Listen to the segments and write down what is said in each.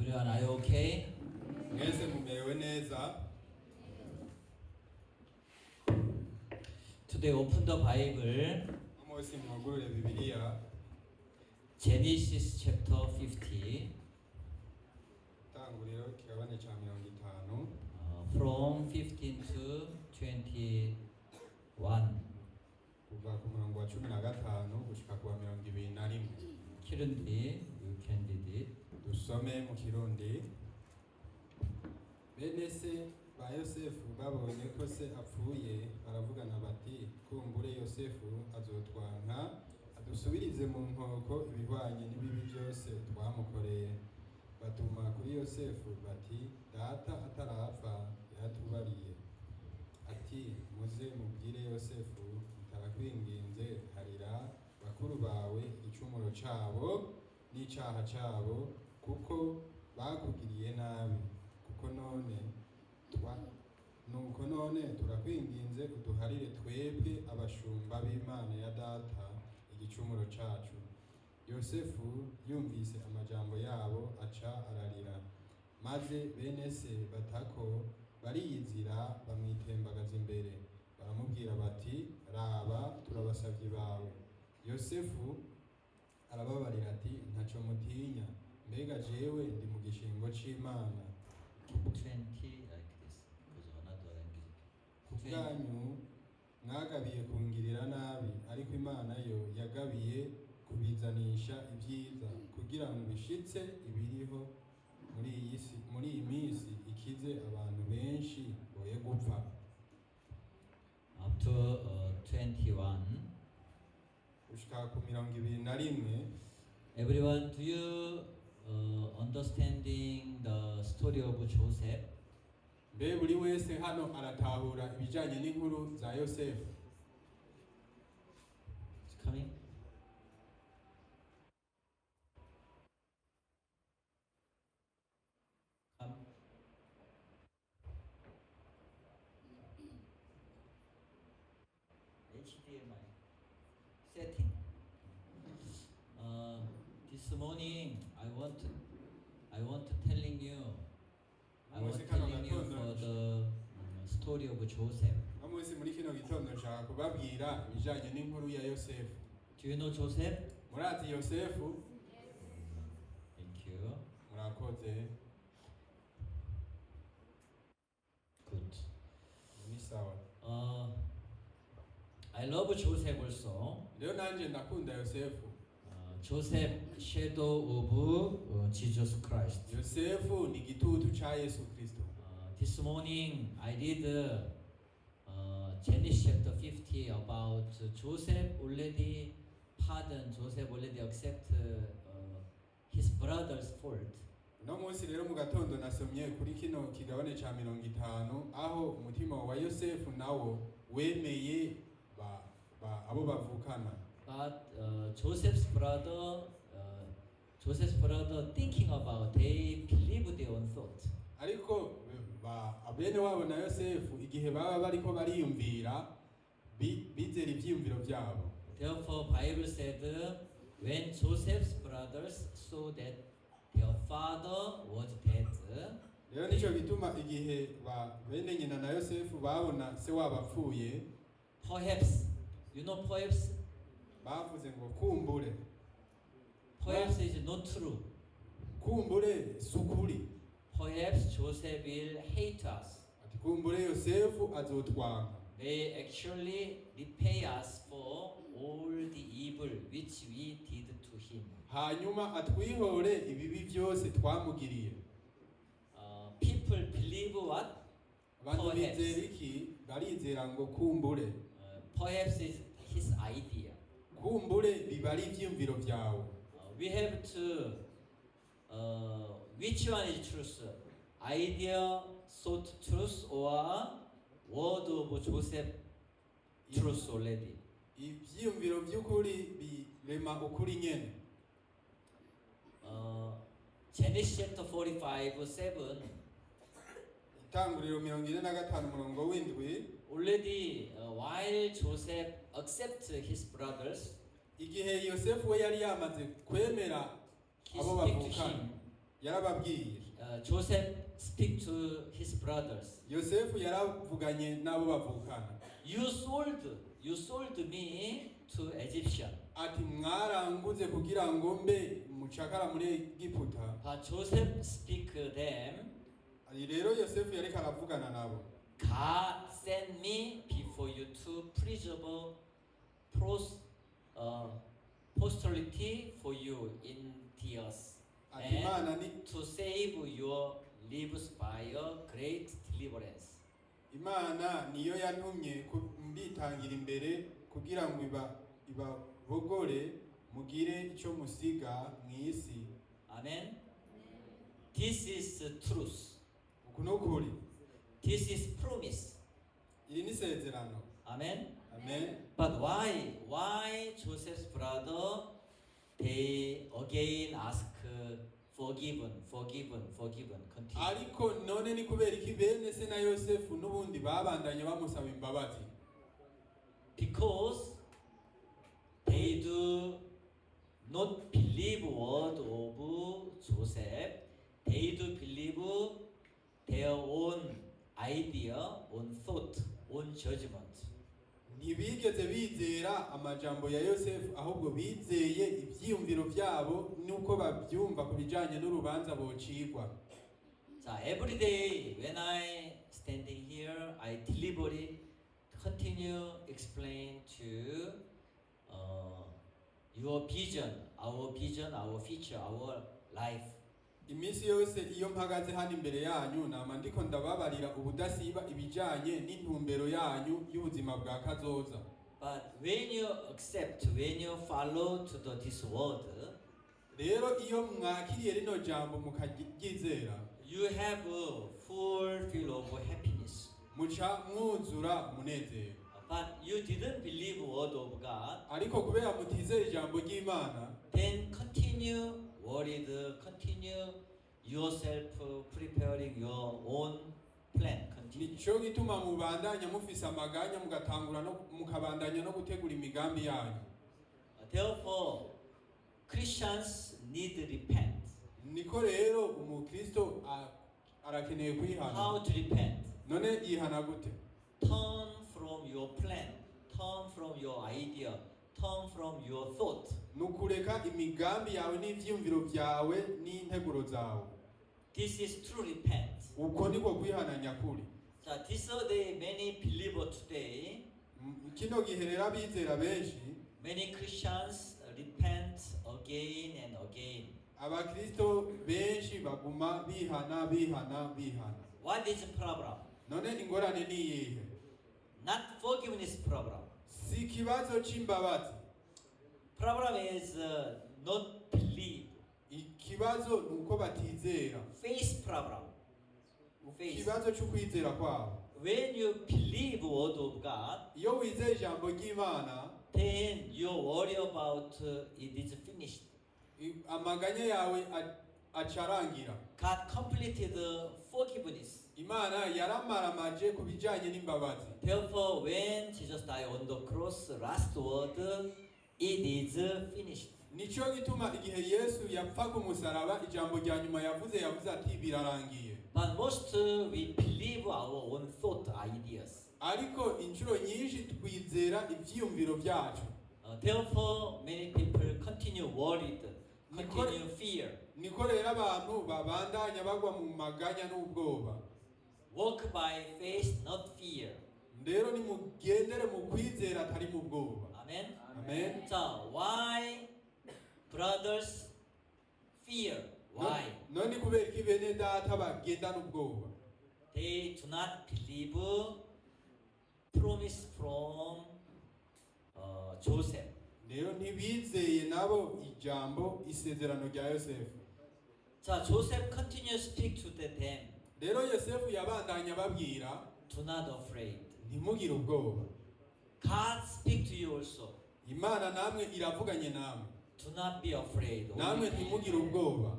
Everyone, are you okay? mwese mumerewe neza. Today, open the Bible. umunsi mwugurure Bibiliya. Genesis chapter 50. Tanguriro kigabane ca 50. From 15 to 21. kuva ku murongo wa 15 gushika ku wa 21. Kirundi, you can read it. Dusome mu Kirundi. Bene se ba Yosefu babonye ko se apfuye baravugana bati kumbure Yosefu azotwanka adusubirize mu nkoko ibihwanye n'ibibi byose twamukoreye. Batuma kuri Yosefu bati data atarapfa yatubariye ati muze mubwire Yosefu ntarakwinginze harira bakuru bawe igicumuro cabo n'icaha cabo kuko bakugiriye nabi nuko none turakwinginze uduharire twebwe abashumba b'Imana ya data igicumuro cacu. Yosefu yumvise amajambo yabo aca ararira, maze bene se batako bariyizira bamwitembagaza imbere baramubwira bati raba turabasavye bawe. Yosefu arababarira ati ntaco mutinya, mbega jewe ndi mu gishingo c'Imana. 20 like this, because another language. Kubwanyu mwagabiye kungirira nabi, ariko Imana yo yagabiye kubizanisha ibyiza kugira ngo bishitse ibiriho muri iyi minsi ikize abantu benshi boye gupfa. Up to 21. Gushika ku 21. Everyone, do you understanding the story of Joseph? Mbe buri wese hano aratahura ibijanye n'inkuru za Yosefu? It's coming. Come. HDMI setting. This morning I want telling you for the story of Joseph. Amusi muri kino gitondo nshaka kubabwira ibijanye n'inkuru ya Yosefu. Do you know Joseph? Murazi Yosefu? Thank you. Murakoze. Good. Ni sawa. I love Joseph also. Leo nanje ndakunda Yosefu. Joseph, shadow of Jesus Christ. Yosefu ni gitutu cha Yesu Kristo. This morning I read Genesis chapter 50 about Joseph already pardoned, Joseph already accept his brother's fault. No munsi rero mu gatondo nasomye kuri kino kigabane ca 50 aho umutima wa Yosefu nawo wemeye abo bavukana. But Joseph's brother thinking about, they believe their own thought. Ariko abene wabo na Yosefu igihe baba bariko bariyumvira bizera ivyiyumviro vyabo. Therefore Bible said when Joseph's brothers saw that their father was dead. Rero nico gituma igihe bene nyina na Yosefu babona se wabo apfuye. Perhaps, you know perhaps? Bavuze ngo kumbure. Perhaps is not true. Kumbure sukuri. Perhaps Joseph will hate us. Ati kumbure Yosefu azotwanga. They actually repay us for all the evil which we did to him. Hanyuma atwihore ibibi byose twamugiriye. People believe what? Abantu bizera iki? Barizera ngo kumbure. Perhaps is his idea. Kumbure bibari ivyumviro vyawe. We have to which one is truth? Idea, thought truth, or word of Joseph truth already? Ivyumviro vy'ukuri birema ukuri nyene. Genesis chapter 45:7. Itanguriro 45 murongo w'indwi. Already while Joseph accepted his brothers, igihe Yosefu we yari yamaze kwemera abo bavukana yarababwiye. Joseph speak to his brothers. Yosefu yaravuganye n'abo bavukana You sold me to Egyptian. ati mwaranguze kugira ngo mbe mucakara muri Egiputa. But Joseph speak them. Rero Yosefu yareka aravugana nabo. God sent me before you to preserve posterity for you in the earth, Ati Imana ni to save your lives by a great deliverance. Imana niyo yantumye mbitangira imbere kugira ngo ibabogore mugire icyo musiga mw'isi. Amen. This is truth. Uku nukuri. This is promise. Iri ni sezerano. Amen. Amen. But why Joseph's brother they again ask forgiven. Continue. Ariko none ni kubera iki bene se na Yosefu n'ubundi babandanye bamusaba imbabazi? Because they do not believe word of Joseph. They do believe their own idea, own thought, own judgment. Ntibigeze bizera amajambo ya Yosefu ahubwo bizeye ivyiyumviro vyabo nuko bavyumva kubijanye n'urubanza bocigwa. So every day when I standing here, I deliberately continue explain to your vision, our future, our life. Imisi yose iyo mpagaze hano imbere yanyu nama ndiko ndababarira ubudasiba ibijanye n'intumbero yanyu y'ubuzima bwa kazoza. But when you accept, when you follow to this word, rero iyo mwakiriye rino jambo mukaryizera, you have a full feel of happiness. muca mwuzura umunezero. But you didn't believe word of God, ariko kubera mutizera ijambo ry'Imana, then continue worried, continue yourself preparing your own plan. Continue. nico gituma mubandanya mufise amaganya mugatangura no mukabandanya no gutegura imigambi yanyu. Therefore, Christians need to repent. Niko rero umukristo arakeneye kwihana. How to repent? None yihana gute? Turn from your plan, turn from your idea, turn from your thought. Nukureka imigambi yawe n'ivyiyumviro vyawe n'integuro zawe. This is true repent. Uko niko kwihana nyakuri. So this day many believers today, Kino gihe rero abizera benshi, many Christians repent again and again. abakristo benshi baguma bihana. What is the problem? None ingorane ni iyihe? Not forgiveness problem. Si kibazo c'imbabazi. Problem is not believe. Ikibazo nuko batizera. Faith problem. Faith. Ikibazo c'ukwizera kwabo. When you believe word of God, Iyo wizeye ijambo ry'Imana, then you worry about it is finished. amaganya yawe acarangira. God completed forgiveness. Imana yaramaramaje kubijanye n'imbabazi. Therefore, when Jesus died on the cross, last word, it is finished. Nico gituma igihe Yesu yapfa ku musaraba ijambo rya nyuma yavuze ati birarangiye. But most we believe our own thought ideas. Ariko inshuro nyinshi twizera ivyiyumviro vyacu. Therefore, many people continue worried, continue fear. Niko rero abantu babandanya bagwa mu maganya n'ubwoba. Walk by faith, not fear. Rero nimugendere mu kwizera atari mu bwoba. Amen. Amen. So why brothers fear? Why? None kubera iki bene data bagenda n'ubwoba? They do not believe promise from Joseph. Rero ntibizeye nabo ijambo isezerano rya Yosefu. So Joseph continues to speak to them. Rero Yosefu yabandanya babwira, Do not afraid. ntimugire ubwoba. God speak to you also. Imana namwe iravuganye namwe. Do not be afraid. Namwe ntimugire ubwoba.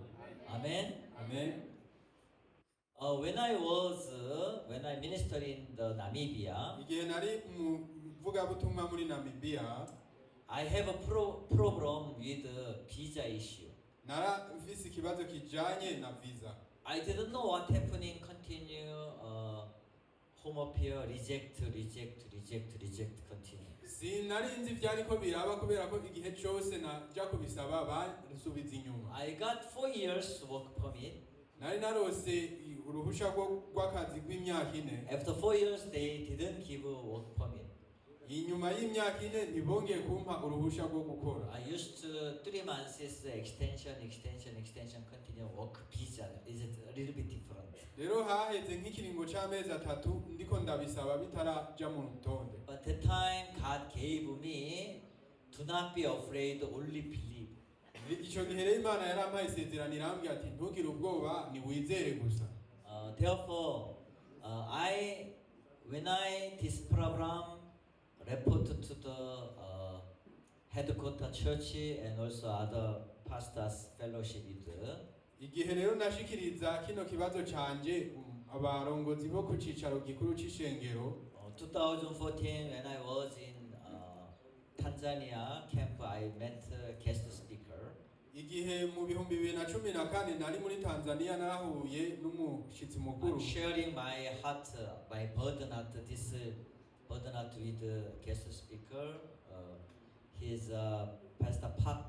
Amen. Amen. When I ministered in the Namibia, Igihe nari mu vugabutumwa muri Namibia, I have a problem with the visa issue. narafise ikibazo kijanye na visa. I didn't know what happening. Continue. Home appeal. Reject. Continue. Sinarinzi ivyariko biraba kubera ko igihe cyose naja kubisaba bansubiza inyuma. I got 4 years work permit. Nari narose uruhusha rw'akazi rw'imyaka 4. After 4 years, they didn't give a work permit. Inyuma y'imyaka 4 ntibongeye kumpa uruhusha rwo gukora. I used to 3 months extension, continue work visa. Is it a little bit different? Rero haheze nk'ikiringo c'amezi 3 ndiko ndabisaba bitaraja mu rutonde. But that time God gave me, do not be afraid, only believe. Ico gihe rero Imana yarampaye isezerano irambwira ati ntugire ubwoba ni wizere gusa. Therefore, when this program reported to the headquarter church and also other pastors fellowship with igihe rero nashikiriza kino kibazo canje abarongozi bo ku cicaro gikuru c'ishengero 2014 when I was in Tanzania camp, I met a guest speaker. Igihe mu bihumbi 2014 nari muri Tanzania narahuye n'umushitsi mukuru. I'm sharing my heart, my burden at this burden at with the guest speaker. He is Pastor Park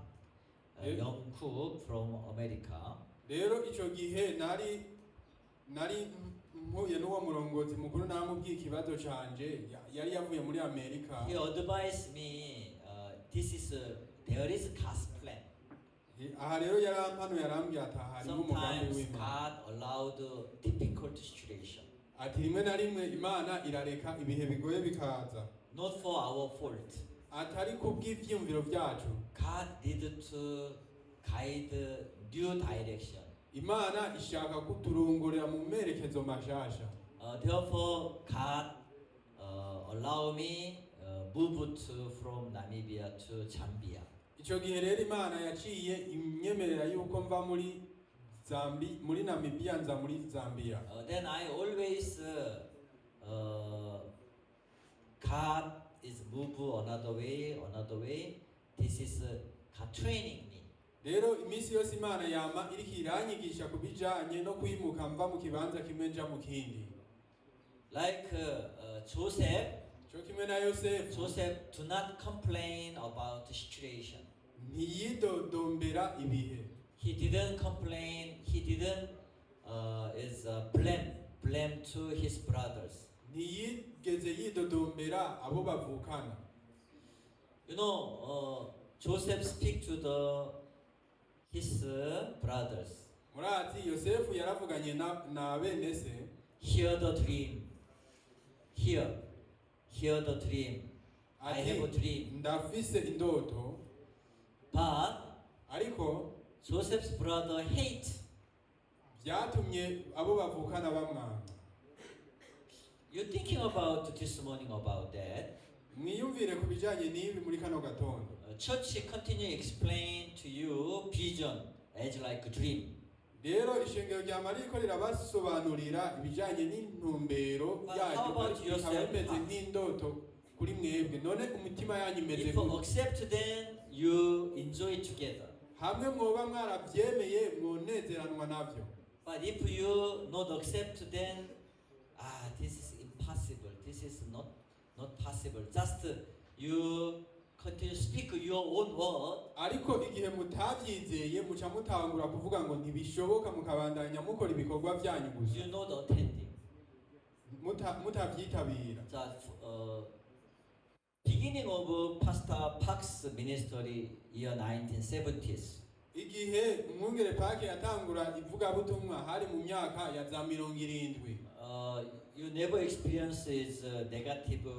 Young Cook from America. Rero ico gihe nari mpuye n'uwo murongozi mukuru namubwiye ikibazo canje yari yavuye muri Amerika. He advised me, there is God's plan. Aha rero yarampano yarambwiye ati hari umugambi w'Imana. God allowed difficult situation. Ati rimwe na rimwe Imana irareka ibihe bigoye bikaza. Not for our fault. Atari kubw'ivyumviro vyacu. God needed to guide new direction. Imana ishaka kuturongorera mu merekezo mashasha. Therefore, God allow me move from Namibia to Zambia. Ico gihe rero Imana yaciye imyemerera yuko mva muri Namibia nza muri Zambia. Then I always God is move another way. This is God training me. Rero imisi yose Imana yama iriko iranyigisha kubijanye no kwimuka mva mu kibanza kimwe nja mu kindi. Like Joseph. Cyo kimwe na Yosefu. Joseph do not complain about the situation. Ntiyidodombera ibihe. He didn't complain. He didn't blame to his brothers. Ntiyigeze yidodombera abo bavukana. You know, Joseph speak to his brothers. Murati Yosefu yaravuganye na bene se. Hear the dream. Hear the dream. I have a dream. Ndafise indoto. But ariko Joseph's brother hate. Byatumye abo bavukana bamwanga. You thinking about this morning about that? Mwiyumvire kubijanye n'ibi muri kano gatondo. Church continue explain to you vision as like a dream. Rero ishengero rya Mariko rirabasobanurira ibijanye n'intumbero yayo bimeze nk'indoto kuri mwebwe. None umutima yanyu imeze If you accept then you enjoy together. Hamwe mwoba mwarabyemeye mwonezeranwa navyo. But if you not accept then this is impossible. This is not possible. Just you continue speak your own word. Ariko igihe mutavyizeye muca mutangura kuvuga ngo ntibishoboka mukabandanya mukora ibikorwa byanyu gusa. You not attending. Mutavyitabira. Beginning of Pastor Park's ministry year 1970s. Igihe umwungere Pake yatangura ivugabutumwa hari mu myaka ya za 70. You never experiences negative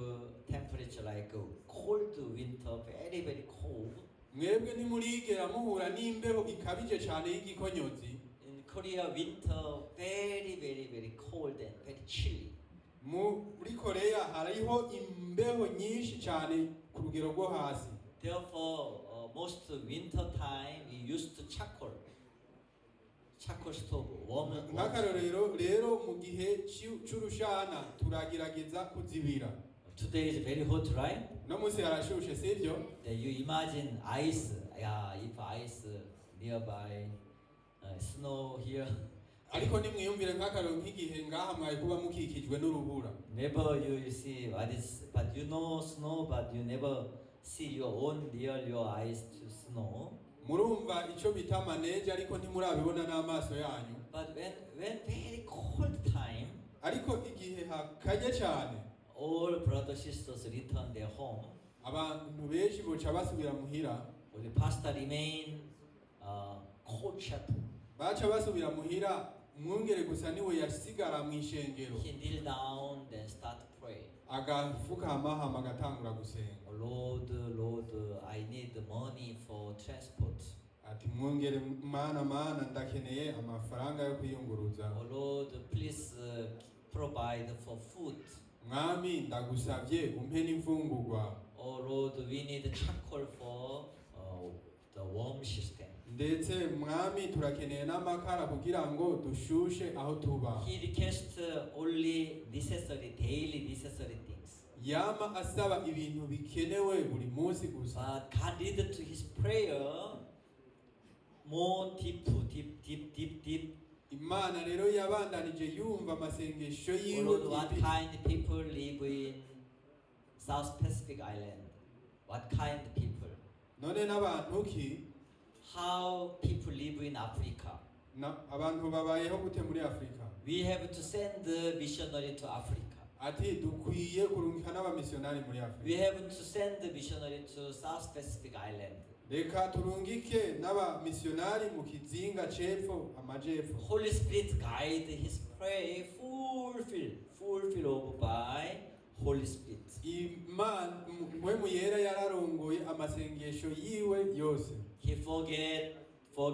temperature like cold winter, very very cold. Mwebwe ntimurigera muhura n'imbeho ikabije cyane y'igikonyotsi. In Korea winter very very very cold and very chilly. Muri Korea hariho imbeho nyinshi cyane ku rugero rwo hasi. Therefore most winter time we used to charcoal stove warm. Nk'akarorero rero mu gihe cy'urushana turagerageza kuzibira. Today is very hot, right? No musi harashushe sivyo? You imagine ice, if ice nearby snow here. ariko nimwiyumvire nk'akarero nk'igihe ngaha mwari kuba mukikijwe n'urubura. Never you see what is, but you know snow, but you never see your own your eyes to snow. Murumva icyo bita maneje ariko ntimurabibona n'amaso yanyu. But when very cold time, ariko igihe hakanye cyane, all brothers sisters return their home. abantu benshi boca basubira muhira. Only pastor remain cold chapel. Baca basubira muhira, umwungere gusa niwe yasigara mu ishengero. He kneel down then start pray. Agapfukama hama agatangura gusenga. Lord, Lord, I need money for transport. Ati mwungere mana ndakeneye amafaranga yo kwiyunguruza. Oh Lord, please provide for food. Mwami ndagusabye umpe n'imfungurwa. Oh Lord, we need charcoal for the warm system. Ndetse mwami turakeneye n'amakara kugira ngo dushushe aho tuba. He requests only necessary, daily necessary things. Yama asaba ibintu bikenewe buri munsi gusa. But God lead to his prayer more deep. Imana rero yabandanije yumva amasengesho Oh yiwe. Lord, what kind of people live in South Pacific Island? What kind of people? None n'abantu ki? How people live in Africa? Abantu babayeho gute muri Afrika? We have to send the missionary to Africa. Ati dukwiye kurungika n'abamisiyonari muri Afrika. We have to send the missionary to South Pacific Island. Reka turungike n'abamisiyonari mu kizinga cepfo amajepfo. Holy Spirit guide his prayer, fulfill over by Holy Spirit. Imana mpwemu yera yararongoye amasengesho yiwe yose. He forget for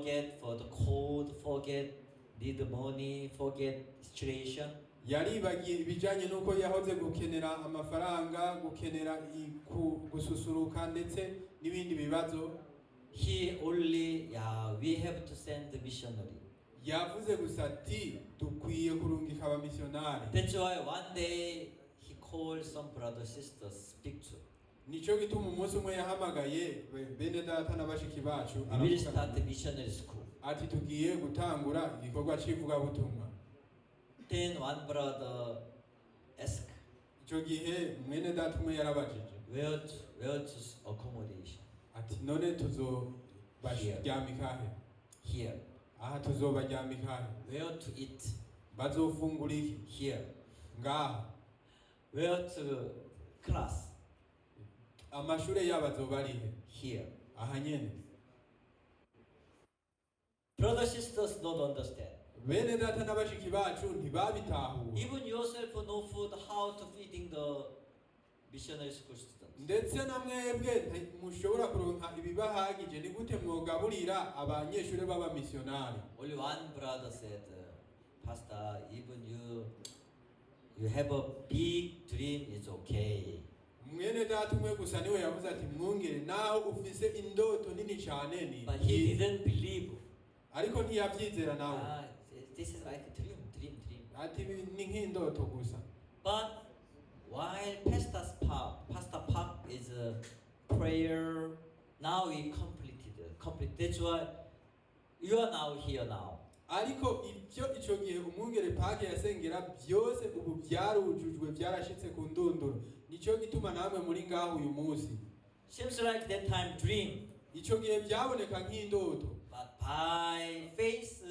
the cold, forget need money, forget situation. Yaribagiye ibijanye nuko yahoze gukenera amafaranga, gukenera gususuruka ndetse n'ibindi bibazo. He only, we have to send the missionary. Yavuze gusa ati dukwiye kurungika abamisiyonari. That's why one day he called some brothers sisters speak to. Nico gituma umunsi umwe yahamagaye bene data n'abashiki bacu. We will start the missionary school. Ati tugiye gutangura igikorwa c'ivugabutumwa. Then one brother asked, Ico gihe mwene data umwe yarabajije. Where to accommodation? Ati none tuzobaryamika he? Here. Aha tuzobaryamika he? Where to eat? Bazofungura iki? Here. Ngaha. Where to class? Amashure yabo azoba ari he? Here. Aha nyene. Brothers sisters don't understand. Bene data n'abashiki bacu ntibabitahura. Even yourself no food, how to feeding the missionary school students. Ndetse na mwebwe mushobora kuronka ibibahagije ni gute mwogaburira abanyeshure b'abamisiyonari. Only one brother said, Pastor, even you have a big dream, it's okay. Mwene data umwe gusa niwe yavuze ati mwungere naho ufise indoto nini cyane ni. But he didn't believe. Ariko ntiyabyizera nawe. This is like a dream. Ati ni nk'indoto gusa. But while Pastor Park is a prayer, now we complete. That's why you are now here now. Ariko ico gihe umwungere Pake yasengera byose ubu byarujujwe byarashitse ku ndunduro. Nico gituma namwe muri ngaho uyu munsi. Seems like that time dream. Ico gihe byaboneka nk'indoto. But by faith,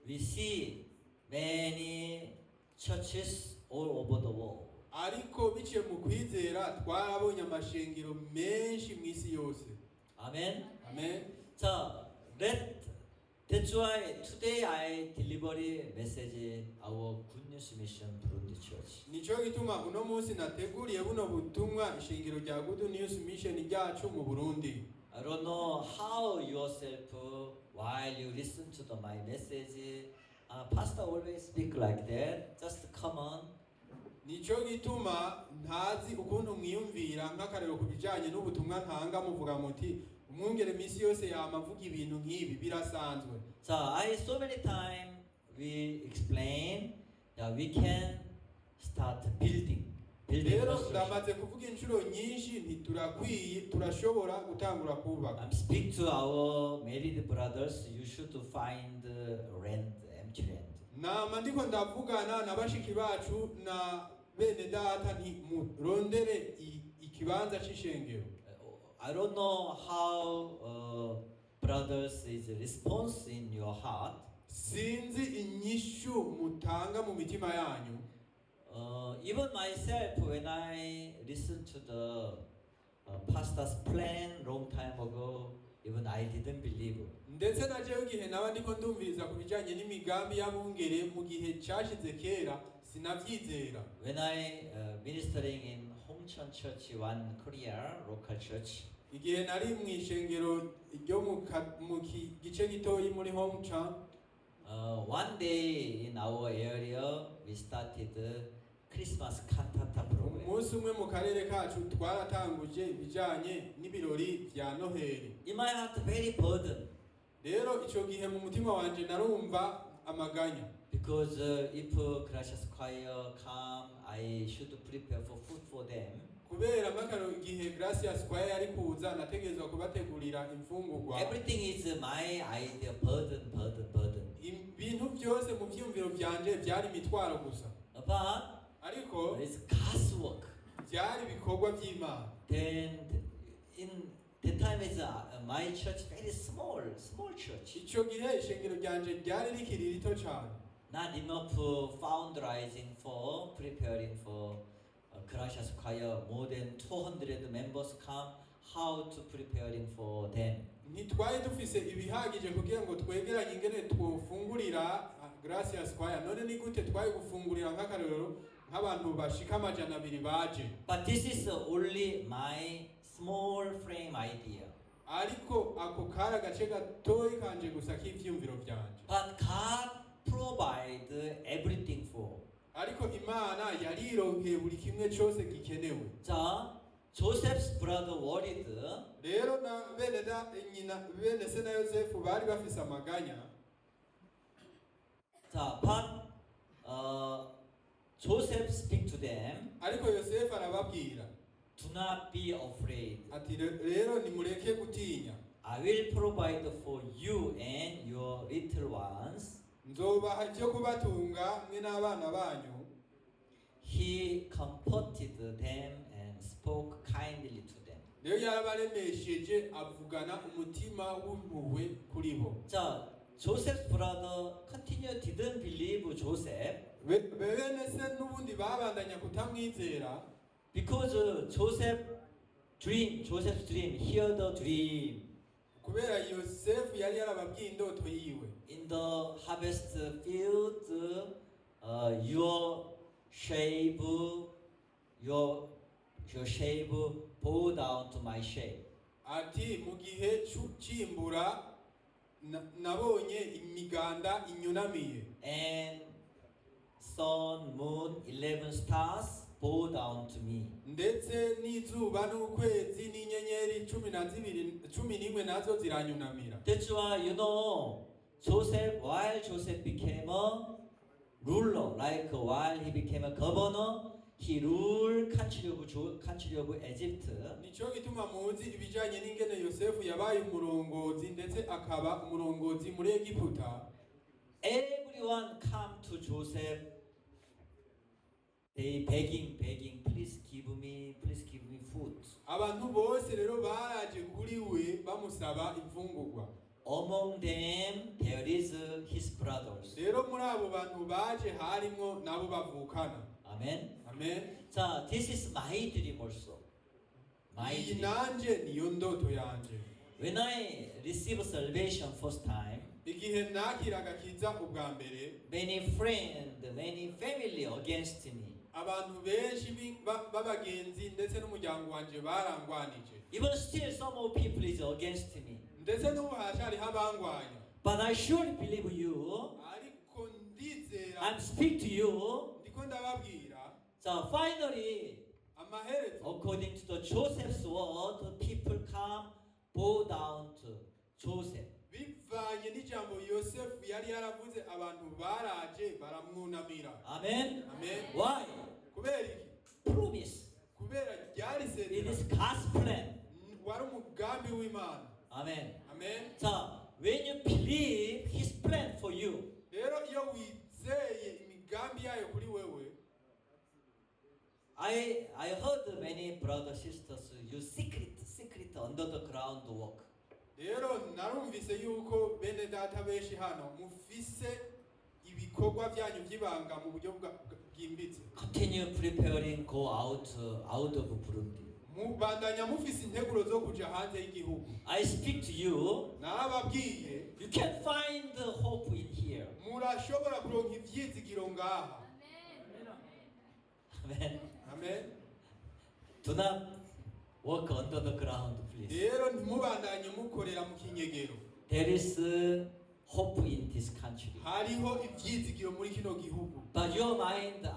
we see many churches all over the world. Ariko biciye mu kwizera twarabonye amashengero menshi mu isi yose. Amen. Amen. So that's why today I deliver a message our Good News Mission Burundi Church. Nico gituma uno munsi nateguriye buno butumwa ishengero rya Good News Mission ryacu mu Burundi. I don't know how yourself while you listen to my message, pastor always speak like that. Just come on. Nico gituma ntazi ukuntu mwiyumvira nk'akarero kubijanye n'ubutumwa ntanga muvuga muti umwungere misi yose yamavuga ibintu nk'ibi birasanzwe. So so many time we explain that we can start building building rero construction. ndamaze kuvuga inshuro nyinshi ntiturakwiye turashobora gutangura kubaka. I'm speak to our married brothers. You should find rent, empty rent. Nama ndiko ndavugana na bashiki bacu na bene data nti murondere ikibanza c'ishengero. I don't know how brothers is response in your heart. Sinzi inyishu mutanga mu mitima yanyu. Even myself, when I listened to the pastor's plan long time ago, even I didn't believe. Ndetse na jewe gihe naba ndiko ndumviriza ku bijanye n'imigambi y'abungere mu gihe cyashize kera sinavyizera. When I ministering in Hongcheon Church, one Korea local church. Igihe nari mu ishengero ryo mu gice gitoyi muri Hongcheon. One day in our area, we started Christmas cantata program. Umunsi umwe mu karere kacu twaratanguje ibijanye n'ibirori vya Noheli. In my heart, very burden. Rero ico gihe mu mutima wanje narumva amaganya. Because if Gracious Choir come, I should prepare for food for them. Kubera makaro igihe Gracious Choir yari kuza nategerezwa kubategurira imfungurwa. Everything is my idea, burden. Ibintu byose mu vyumviro vyanje byari mitwaro gusa. But Ariko it's God's work. byari bikorwa vy'Imana. Then in the time is my church very small church. Ico gihe ishengero ryanje ryari rikiri rito cyane. Not enough fundraising for preparing for Gracious Choir. More than 200 members come. How to preparing for them? Ntitwari dufise ibihagije kugira ngo twegeranye ingene twofungurira Gracious Choir. None ni gute twari gufungurira nk'akarorero nk'abantu bashika 200 baje. But this is only my small frame idea. Ariko ako kara gace gatoyi kanje gusa k'ivyumviro vyanje. But God provide everything for. Ariko Imana yarironkeye buri kimwe cyose gikenewe. 자, Joseph's brother worried. Rero na bene se na Yosefu bari bafise amaganya. 자, but Joseph speak to them. Ariko Yosefu arababwira. Do not be afraid. Ati rero nimureke gutinya. I will provide for you and your little ones. Nzobaha icyo kubatunga mwe n'abana banyu. He comforted them and spoke kindly to them. Rero yarabaremesheje avugana umutima w'impuhwe kuri bo. 자, Joseph's brother didn't believe Joseph. Bene se n'ubundi babandanya kutamwizera. Because Joseph's dream, hear the dream. Kubera Yosefu yari yarababwiye indoto yiwe. In the harvest field, your shape bow down to my shape. Ati mu gihe cy'imbura nabonye imiganda inyunamiye. And sun, moon, 11 stars bow down to me. Ndetse n'izuba n'ukwezi n'inyenyeri 11 nazo ziranyunamira. That's why while Joseph became a ruler, like while he became a governor, he ruled country of Egypt. Nico gituma muzi ibijanye n'ingene Yosefu yabaye umurongozi ndetse akaba umurongozi muri Egiputa. Everyone come to Joseph. They begging, please give me food. Abantu bose rero baraje kuri we bamusaba imfungurwa. Among them there is his brothers. Rero muri abo bantu baje harimo nabo bavukana. Amen. Amen. 자, this is my dream also. My dream. Nanje niyo ndoto yanje. When I received salvation first time, igihe nakiraga kiza ubwa mbere, many friends, many family against me. Abantu benshi b'abagenzi ndetse n'umuryango wanje barangwanije. Even still some of people is against me. Ndetse n'ubu hashari habangwanya. But I surely believe you. Ariko ndizera. I speak to you. Ndiko ndababwira. So finally, amaherezo, according to the Joseph's word, people come bow down to Joseph. Bivanye n'ijambo Yosefu yari yaravuze abantu baraje baramwunamira. Amen. Amen. Why? Kubera iki? promise. kubera ryari It isezerano is God's plan. wari umugambi w'Imana. Amen. Amen. 자, when you believe His plan for you, Rero iyo wizeye imigambi yayo kuri wewe, I heard many brothers sisters use secret under the ground work. rero narumvise yuko bene data benshi hano mufise ibikorwa byanyu by'ibanga mu buryo bwimbitse. Continue preparing, go out of Burundi. Mubandanya mufise integuro zo kuja hanze y'igihugu. I speak to you. Narababwiye You can find the hope in here. murashobora kuronka ivyizigiro ngaha. Amen. Amen. Do not work under the ground, please. Rero ntimubandanye mukorera mu kinyegero. There is hope in this country. Hariho ivyizigiro muri kino gihugu. But your mind,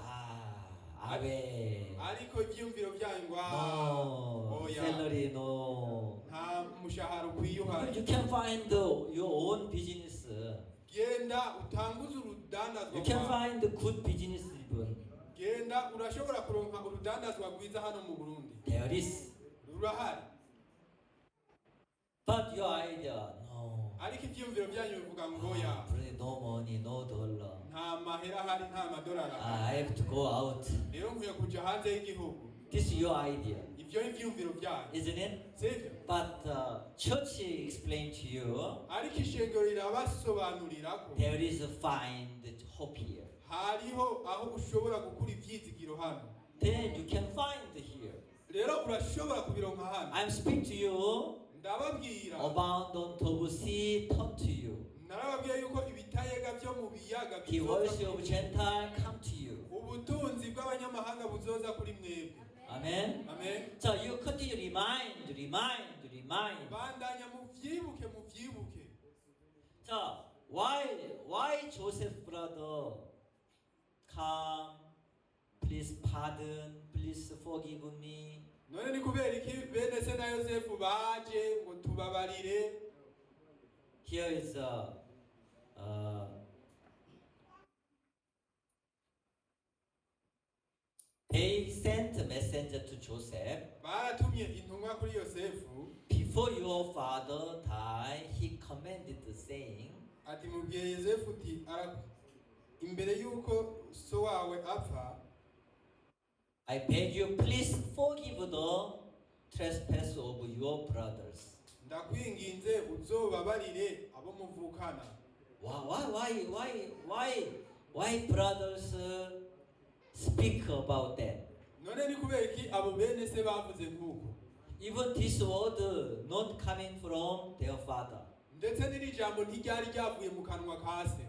abe. Ariko ivyumviro byanyu No, oya, salary, no. nta mushahara ukwiye uhari. You can find your own business. Genda utanguze urudandazwa You can rwawe. find good business even. Genda urashobora kuronka urudandazwa rwiza hano mu Burundi. There is. Rurahari. But your idea, no. Ariko ivyumviro byanyu bivuga ngo oya, No money, no dollar. nta mahera ahari, nta madolari I ahari. have to go out. Rero nkwiye kuja hanze y'igihugu. This is your idea, Ivyo ivyumviro byanyu. isn't it? Sivyo? But church explained to you, Ariko ishengero rirabasobanurira ko there is a find hope here. hariho aho ushobora gukura ivyizigiro hano. Then you can find here. Rero urashobora kubironka hano. I'm speaking to you, Ndababwira, abandon to sea turn to you. narababwiye yuko ibitayega byo mu biyaga The voice of bizoza, Gentile come to you. ubutunzi bw'abanyamahanga buzoza kuri mwebwe. Amen. Amen. So you continue remind. Bandanya muvyibuke. So why Joseph brother come, please pardon, please forgive me. None ni kubera iki bene se na Yosefu baje ngo tubabarire? Here is they sent a messenger to Joseph. Baratumye intumwa kuri Yosefu Before your father died, he commanded saying, ati mubwiye Yosefu uti imbere yuko so wawe apfa, I beg you, please forgive the trespass of your brothers. ndakwinginze uzobabarire abo muvukana. Why brothers speak about that? None ni kubera iki abo bene se bavuze nk'uko? Even this word not coming from their father. Ndetse n'iri jambo ntiryari ryavuye mu kanwa ka se.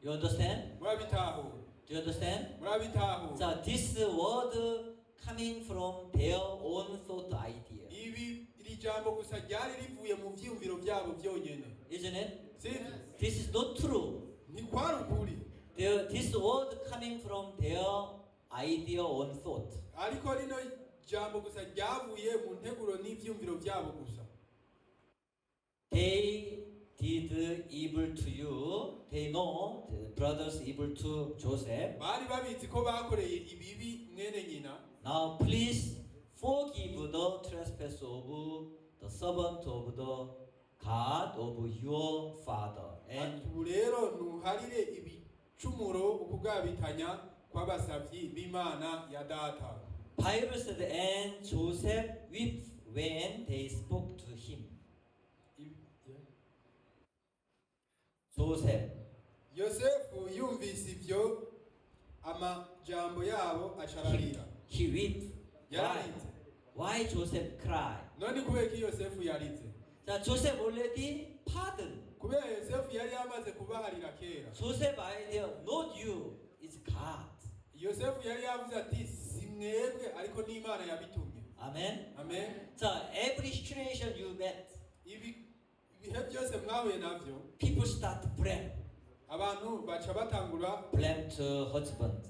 You understand? Murabitahura? Do you understand? Murabitahura? So this word coming from their own thought idea, Iri jambo gusa ryari rivuye mu vyiyumviro byabo byonyene. isn't it? Sivyo? This is not true. Ntikwari ukuri. This word coming from their idea own thought. Ariko rino jambo gusa ryavuye mu nteguro n'ivyumviro byabo gusa. They did evil to you. They know the brothers evil to Joseph. Bari babizi ko bakoreye ibibi mwene nyina. Now please forgive the trespass of the servant of the God of your father. And Ubu rero nuharire ibicumuro ukugabitanya kw'abasavyi b'Imana ya data. Bible said, and Joseph wept when they spoke to him. Joseph, Yosefu yumvise ivyo amajambo yabo acararira. he wept. Why? Yarize. Why Joseph cried? None kubera iki Yosefu yarize? So Joseph already pardoned. Kubera Yosefu yari yamaze kubaharira kera. Joseph idea, not you, it's God. Yosefu yari yavuze ati si mwebwe ariko n'Imana yabitumye. Amen. Amen. So every situation you met, Ibihe byose mwahuye navyo, people start to blame. abantu baca batangura Husband,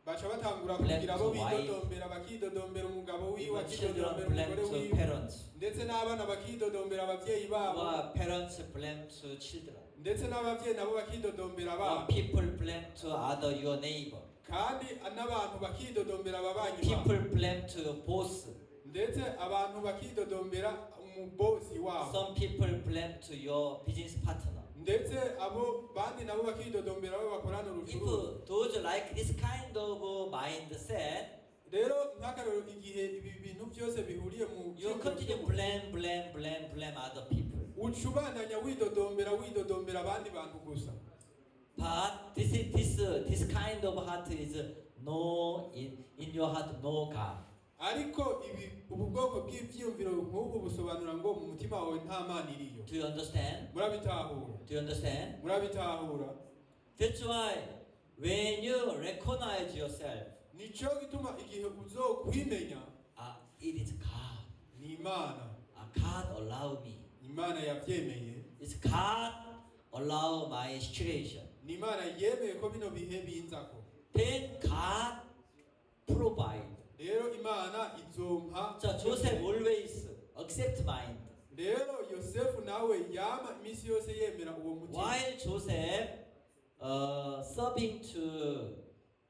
baca batangura Blame kugira abo to wife. bidodombera, bakidodombera umugabo wiwe, even children akidodombera blame umugore to wiwe, parents, ndetse n'abana bakidodombera abavyeyi babo, or parents blame to children. ndetse n'abavyeyi nabo bakidodombera abana People blame to other your neighbor. kandi n'abantu bakidodombera ababanyi babo People blame to your boss. ndetse abantu bakidodombera umubosi wabo Some people blame to your business partner. ndetse abo bandi nabo bakidodombera abo bakorana If urucuruzi those like this kind of mindset, rero nk'akarero igihe ibi bintu byose bihuriye mu you continue blame other people. ucubandanya widodombera abandi bantu gusa But this kind of heart is no in your heart no God. ariko ubu bwoko bw'ibyiyumviro nk'ubu busobanura ngo mu mutima wawe nta mana iriyo Do you understand? murabitahura Do you understand? murabitahura That's why when you recognize yourself, nicyo gituma igihe uzokwimenya it is God. ni imana God allow me. imana yabyemeye It's God allow my situation. ni imana yemeye ko bino bihe binzako Then God provide. rero imana izompa So Joseph always accept mine. rero yosefu nawe yama iminsi yose yemera uwo mutima While Joseph serving to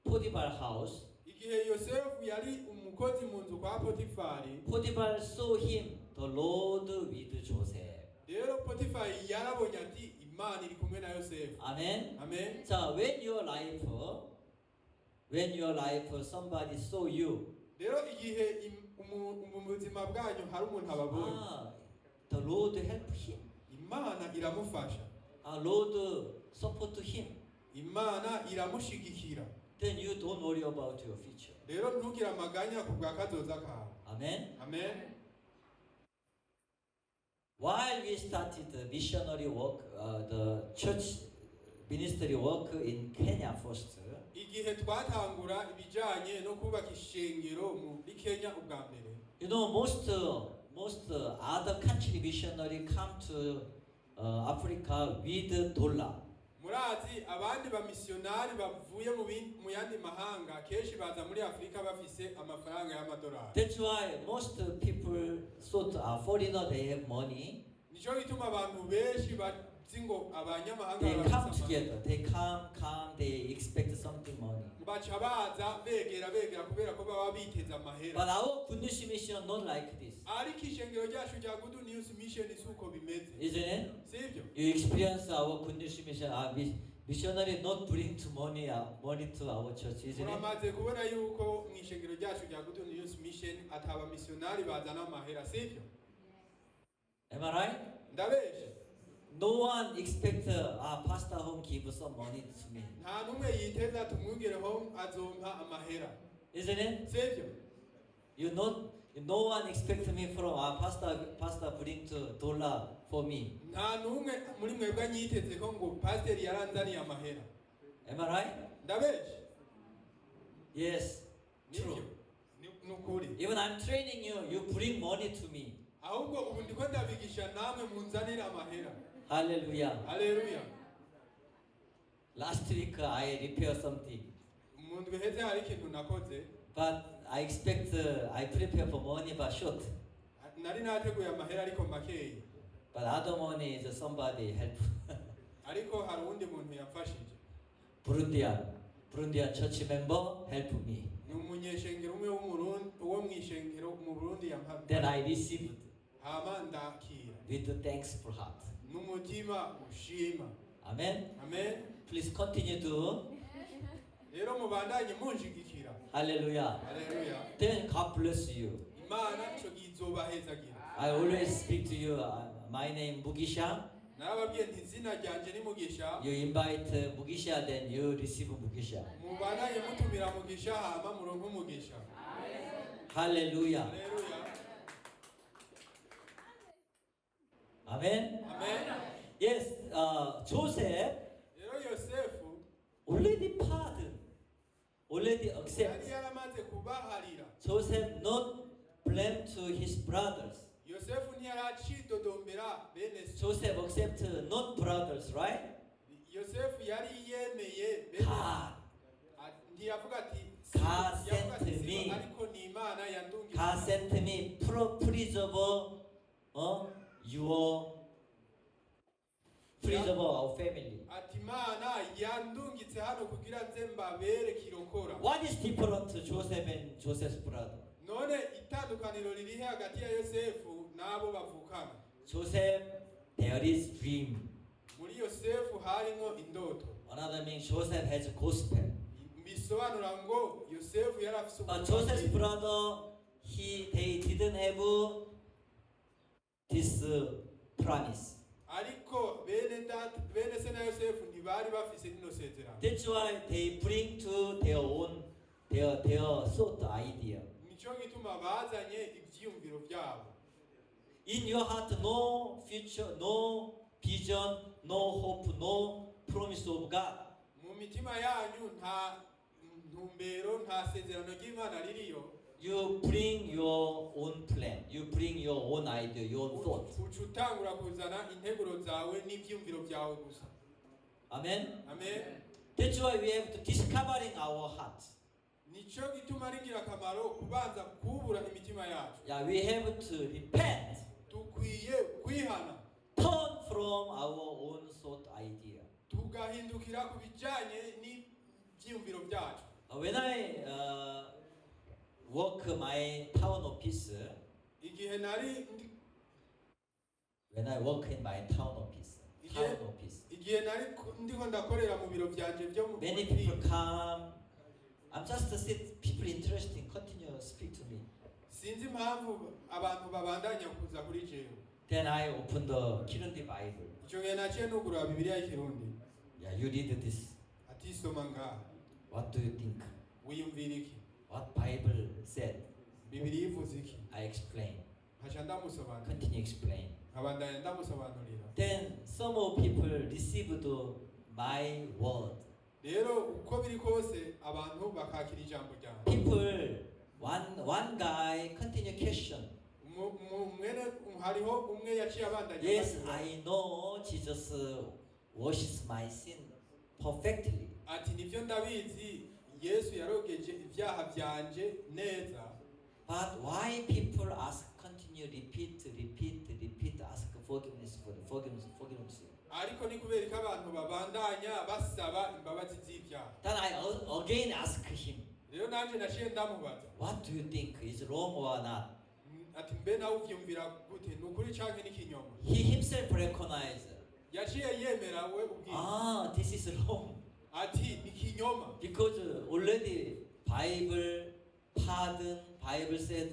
Potiphar house, igihe yosefu yari umukozi mu nzu kwa potifari Potiphar saw him, the Lord with Joseph. rero potifari yarabonye ati imana iri kumwe na yosefu Amen. amen So when your life somebody saw you, rero igihe mu buzima bwanyu hari umuntu ababonye the Lord help him. imana iramufasha Lord support him. imana iramushigikira Then you don't worry about your future. rero ntugire amaganya ku bwa kazoza kawe Amen. amen While we started the missionary work, the church ministry work in Kenya first, igihe twatangura ibijyanye no kubaka ishengero muri kenya ubwa mbere you know, most other country missionary come to Africa with dollar. murazi abandi bamisiyonari bavuye mu yandi mahanga kenshi baza muri afurika bafise amafaranga y'amadolari That's why most people thought foreigner they have money. nicyo gituma abantu benshi bazi ngo abanyamahanga They bafise come amafaranga. together. They come. They expect something money. baca baza begera kubera ko baba biteze amahera But our good news mission not like this, ariko ishengero ryacu rya good news mission si uko bimeze isn't it? sibyo You experience our good news mission. Missionary not bring to money to our church, isn't it? uramaze kubona yuko mu ishengero ryacu rya good news mission ataba misiyonari bazana amahera sibyo Am I right? ndabeshe No one expect Pastor Home give some money to me, nta n'umwe yiteza tumwongereho azompa amahera isn't it? sibyo No one expect me from Pastor bring to dollar for me. nta n'umwe muri mwebwe anyiteze ko ngo pasiteri yaranzaniye amahera Am I right? ndabeshe Yes. nibyo True. ni ukuri Even I'm training you, you bring money to me. ahubwo ubu ndiko ndabigisha namwe munzanire amahera Hallelujah. haleluya Last week I repaired something, mu ndwi heze hari ikintu nakoze but I expect I prepare for money but short. nari nateguye amahera ariko makeyi But other money is somebody help. ariko hari uwundi muntu yamfashije Burundian church member help me. ni umunyeshengero umwe wo mu ishengero mu Burundi Then yampaye I received hama ndakira with a thankful heart. n'umutima ushima Amen. amen Please continue to. rero mubandanye munshigikira Hallelujah. haleluya Then God bless you. imana ico gizobahezagira I always speak to you. My name Mugisha. narababwiye nti izina ryanje ni mugisha You invite Mugisha, then you receive Mugisha. mubandanye mutumira mugisha hama muronke umugisha Hallelujah. haleluya Amen. amen Yes, Joseph rero yosefu already pardoned, already yari accepted. yaramaze kubaharira Joseph not blamed to his brothers. yosefu ntiyari acidodombera bene se Joseph accepted not brothers, right? yosefu yari yemeye bene God, ntiyavuga ati God yavuga ati sent sibo me. ariko ni imana yandungije God sent me preserve your preserve our family. ati Imana yandungitse hano kugira nze mbabere kirokora. What is different to Joseph and Joseph's brother? None itandukaniro ririhe hagati ya Yosefu n'abo bavukana? Joseph, there is dream. Muri Yosefu harimo indoto. Another means Joseph has a gospel. Bisobanura ngo Yosefu yari afise But Joseph's brother, they didn't have this promise. ariko bene se na Yosefu ntibari bafise rino sezerano. That's why they bring to their own their thought idea. Nico gituma bazanye ivyiyumviro vyabo. In your heart, no future, no vision, no hope, no promise of God. Mu mitima yanyu nta ntumbero nta sezerano ry'Imana ririyo. You bring your own plan. You bring your own idea, your own thought. Uca utangura kuzana integuro zawe n'ivyiyumviro vyawe gusa. Amen. Amen. That's why we have to discovering our heart. Nico gituma ari ngirakamaro kubanza kubura imitima yacu. Yeah, we have to repent. Dukwiye kwihana. Turn from our own thought idea. Tugahindukira ku bijanye n'ivyiyumviro vyacu. When I work my town office, Igihe nari when I work in my town office, igihe nari ndiko ndakorera mu biro vyanje vyo mu many people come. I'm just sit. People interesting. Continue speak to me. sinzi impamvu abantu babandanya kuza kuri jewe. Then I open the Kirundi Bible. Ico gihe naciye nugura Bibiliya y'Ikirundi. Yeah, you read this. Ati soma ngaha. What do you think? Wiyumvira iki? What Bible said? Bibiliya ivuze iki? I explain. Haca ndamusobanurira. Continue explain. Nkabandanya ndamusobanurira. Then some of people received my word. Rero uko biri kose abantu bakakira ijambo ryanje. People, one guy continue question. Mwene hariho umwe yaciye abandanya. Yes, I know Jesus washes my sin perfectly. Ati nivyo ndabizi Yesu yarogeje ibyaha byanje neza. But why people continue repeat, ask forgiveness. Ariko ni kubera ko abantu babandanya basaba imbabazi z'ibyaha. Then I again ask him, Rero nanje naciye ndamubaza. what do you think, is wrong or not? Ati mbe nawe uvyumvira gute nukuri canke n'ikinyoma? He himself recognized, Yaciye yemera we ubwiye. this is wrong. Ati ni kinyoma. Because already Bible pardon, Bible said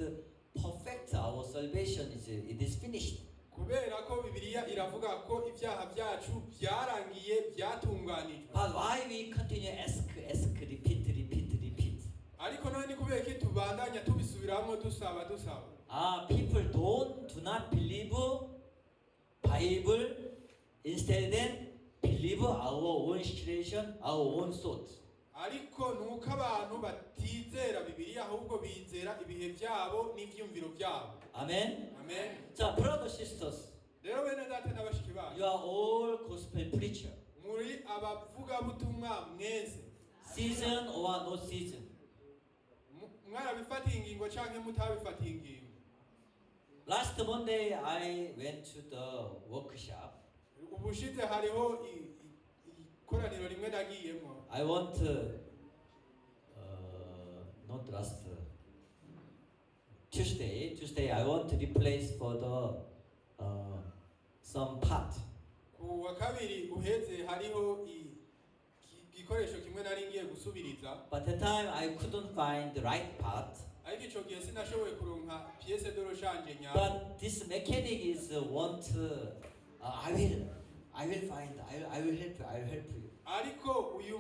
perfect our salvation it is finished. Kubera ko Bibiliya iravuga ko ibyaha byacu byarangiye byatunganijwe. But why we continue ask, repeat? Ariko none ni kubera ko tubandanya tubisubiramo dusaba. People do not believe Bible, instead then believe our own situation, our own thought. Ariko nuko abantu batizera Bibiliya ahubwo bizera ibihe byabo n'ivyumviro byabo. Amen. Amen. So brothers sisters, Rero bene data n'abashiki bacu. you are all gospel preacher. Muri abavuga butumwa mwese. Season or no season. Mwarabifatiye ingingo canke mutabifatiye ingingo. Last Monday I went to the workshop. Ubushize hariho ikoraniro rimwe nagiyemo. I want not last Tuesday I want to replace for the some part. Ku wa kabiri uheze hariho igikoresho kimwe nari ngiye gusubiriza. But the time I couldn't find the right part. Ariko ico gihe sinashoboye kuronka pièce de rechange nyayo. But this mechanic is I will find, I will help you. Ariko uyu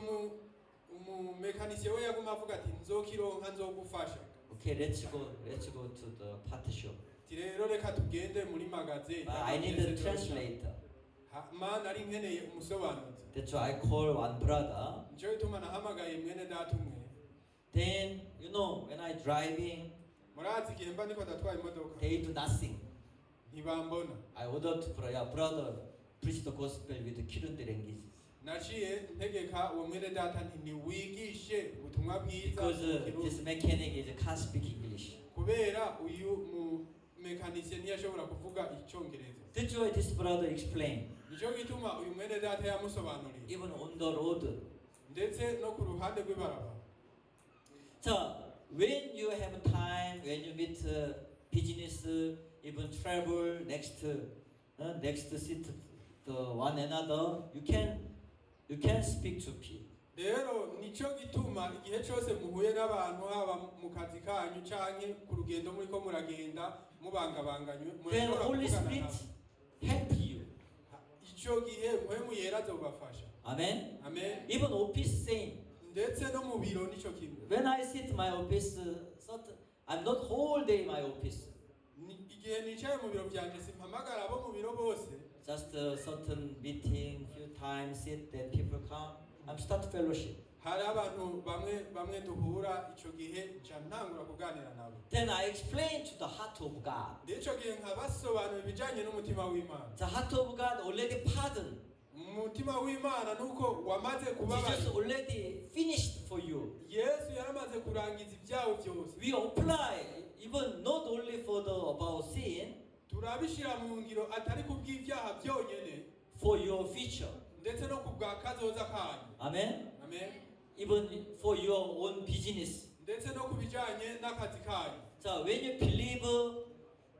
mekanisye we yaguma avuga ati nzokironka nzogufasha. Okay, let's go to the part shop. Rero reka tugende muri magaze. I need a translator. Man ari nkeneye umusobanuzi. That's why I call one brother. Nico gituma nahamagaye mwene data umwe. Then when I driving, Murazi igihe mba niko ndatwara imodoka. they do nothing. Ntibambona. I ordered to brother preach the gospel with the Kirundi language. Naciye ntegeka uwo mwene data nti niwigishe ubutumwa bwiza. Because this mechanic can't speak English. Kubera uyu mekanisye ntiyashobora kuvuga icyongereza. That's why this brother explained. Nicyo gituma uyu mwene data yamusobanuriye. Even on the road. Ndetse no ku ruhande rw'ibarabara. So when you have time, when you meet business, even travel next seat to one another, you can speak to people. Rero nicyo gituma igihe cyose muhuye n'abantu haba mu kazi kanyu canke ku rugendo muri ko muragenda mubangabanganywe Then Holy Spirit help you. Icyo gihe mpwemu yera azobafasha. Amen. Amen. Even office same. Ndetse no mu biro nicyo kimwe. When I sit my office, I'm not whole day in my office. Igihe nicaye mu biro byanje simpamagara abo mu biro bose. Just a certain meeting, few times sit, then people come. I'm start fellowship. Hari abantu bamwe duhura icyo gihe nca ntangura kuganira nabo. Then I explain to the heart of God. Icyo gihe nkabasobanura ibijyanye n'umutima w'Imana. The heart of God already pardoned. Umutima w'Imana nuko wamaze kubabarira. Jesus already finished for you. Yesu yaramaze kurangiza ibyawo byose. We apply even not only for the about sin. Turabishira mu ngiro atari kubw'ibyaha byonyene. For your future. Ndetse no kubwa kazoza kanyu. Amen. Amen. Even for your own business. Ndetse no kubijanye n'akazi kanyu. So when you believe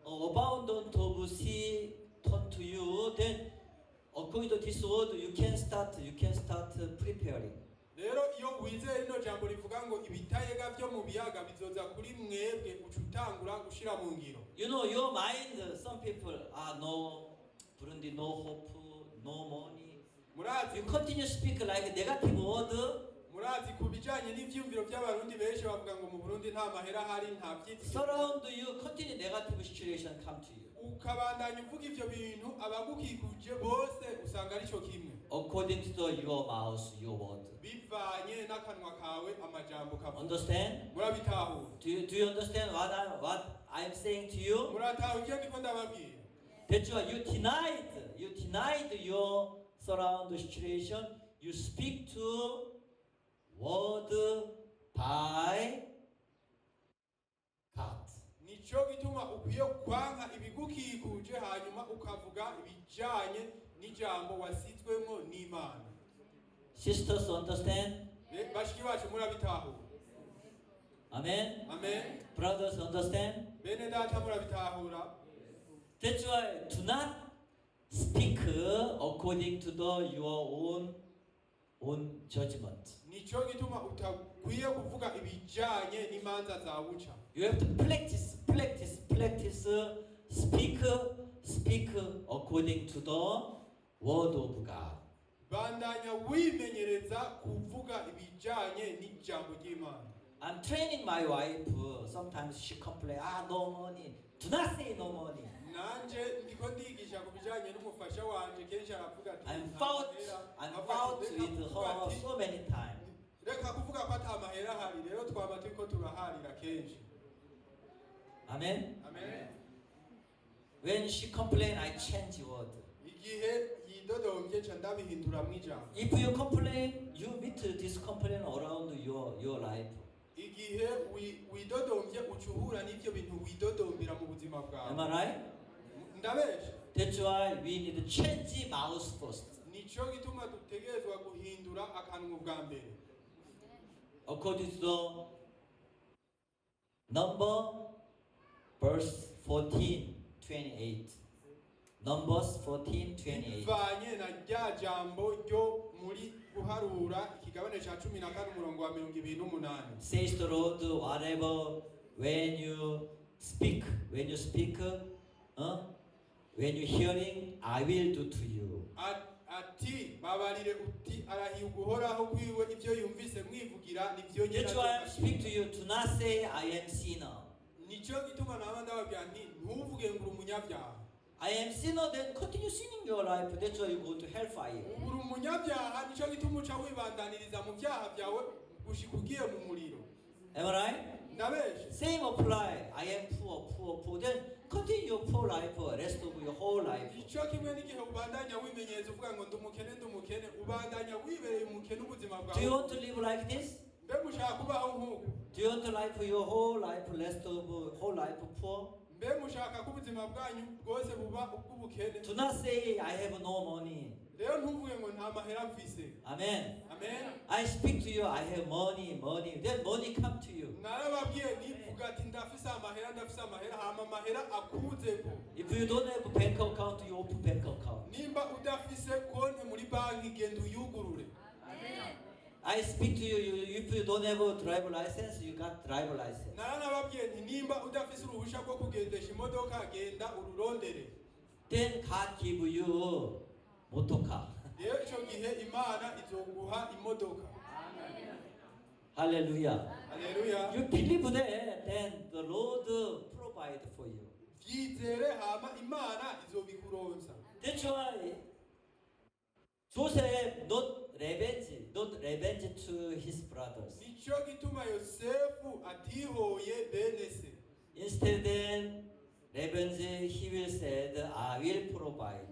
abundant of sin turn to you, then according to this word, you can start preparing. Rero iyo wizeye rino jambo rivuga ngo ibitayega byo mu biyaga bizoza kuri mwebwe ucutangura gushira mu ngiro. You know your mind. Some people no Burundi, no hope, no money. You continue to speak like negative word. Murazi kubijanye n'ivyumviro by'abarundi benshi bavuga ngo mu Burundi nta mahera hari nta byitsi. Surround you, continue negative situation come to you. Ukabandanya uvuga ivyo bintu abagukikuje bose usanga ari cyo kimwe. According to your mouth, your word. Bivanye n'akanwa kawe amajambo kavuga. Understand? Murabitahura. Do you understand what I'm saying to you? Muratahura icyo ndiko ndababwira. That's why you denied your surround situation. You speak to word by God. Nico gituma ukwiye kwanka ibigukikuje hanyuma ukavuga ibijanye n'ijambo wasizwemo n'Imana. Sisters understand? Bashiki bacu murabitahura. Amen. Amen. Brothers understand? Bene data murabitahura. That's why do not speak according to your own judgment. Nico gituma utakwiye kuvuga ibijanye n'imanza za buca. You have to practice, speak according to the word of God. Bandanya wimenyereza kuvuga ibijanye n'ijambo ry'Imana. I'm training my wife. Sometimes she complain, no money. Do not say no money. Nanje ndiko ndigisha kubijanye n'umufasha wanje kenshi aravuga ati I'm fought with her so many times. Reka kuvuga ko atamahera hari rero twaba turiko turaharira kenshi. Amen. Amen. When she complain, I change word. Igihe yidodombye ca ndabihindura mwijambo. If you complain, you meet this complaint around your life. Igihe widodombye ucuhura n'ivyo bintu widodombira mu buzima bwawe. Am I right? Ndabesha. That's why we need to change mouth first. Nico gituma dutegerezwa guhindura akanwa bwa mbere. According to the number verse 14:28. Numbers 14:28. Bivanye na rya jambo ryo muri guharura ikigabane ca 14 umurongo wa 28. Says the Lord, whatever when you speak, when you hearing, I will do to you. Ati babarire uti arahiye uguhoraho kwiwe ibyo yumvise mwivugira nivyo nyene. That's why I speak to you to not say I am sinner. Nico gituma naba ndababwira nti ntuvuge ngo umunyabyaha. I am sinner, then continue sinning your life. That's why you go to hellfire. Uri umunyabyaha nico gituma uca wibandaniriza mu byaha byawe gushika ugiye mu muriro. Am I right? Ndabeshe. Same apply. I am poor. Then continue your poor life for the rest of your whole life. Ico kimwe n'igihe ubandanya wimenyereza uvuga ngo ndumukene ubandanya wibereye umukene ubuzima bwawe. Do you want to live like this? Mbega ushaka kubaho nk'uko? Do you want to live your whole life, rest of whole life poor? mbe mushaka ko ubuzima bwanyu bwose buba ubw'ubukene. Do not say I have no money. Rero ntuvuge ngo nta mahera mfise. Amen. Amen. I speak to you, I have money. Then money come to you. Narababwiye nivuga ati ndafise amahera hama amahera akuzeko. If you don't have a bank account, you open bank account. Nimba udafise konti muri banki genda uyugurure. I speak to you, if you don't have a driver license, you got driver license. Narababwiye nti nimba udafise uruhusha rwo kugendesha imodoka genda ururondere. Then God give you motor car. Rero ico gihe Imana izoguha imodoka. Hallelujah. Haleluya. You believe that, then the Lord provide for you. Vyizere hama Imana izobikuronsa. That's why Joseph not revenge to his brothers. Nico gituma Yosefu atihoye bene se. Instead then revenge, he will said, I will provide.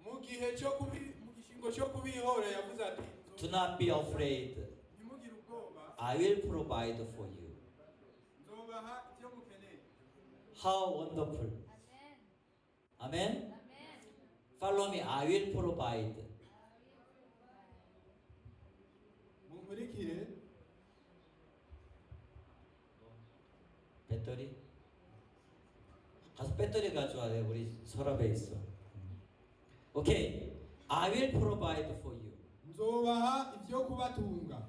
Mu gishingo cyo kubihora yavuze ati Do not be afraid. ntimugire ubwoba I will provide for you. nzobaha icyo mukeneye. How wonderful. Amen. Follow me. I will provide. munkurikire. 배터리? 가서 배터리 가져와. 우리 서랍에 있어. Okay. I will provide for you. nzobaha ibyo kubatunga.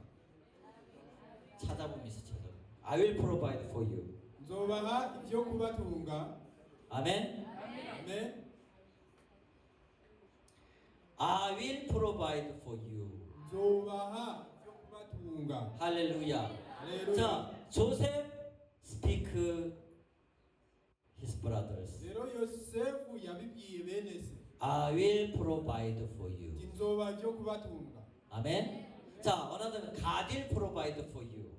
찾아보면 있어. 찾아보면. I will provide for you. nzobaha ibyo kubatunga. 아멘. Amen. I will provide for you. nzobaha ibyo kubatunga. 할렐루야. 할렐루야. 자, 조셉 speak his brothers. rero Yosefu yabibwiye bene se. I will provide for you. ati nzobaha ibyo kubatunga. 아멘. 자, 원하는 God will provide for you.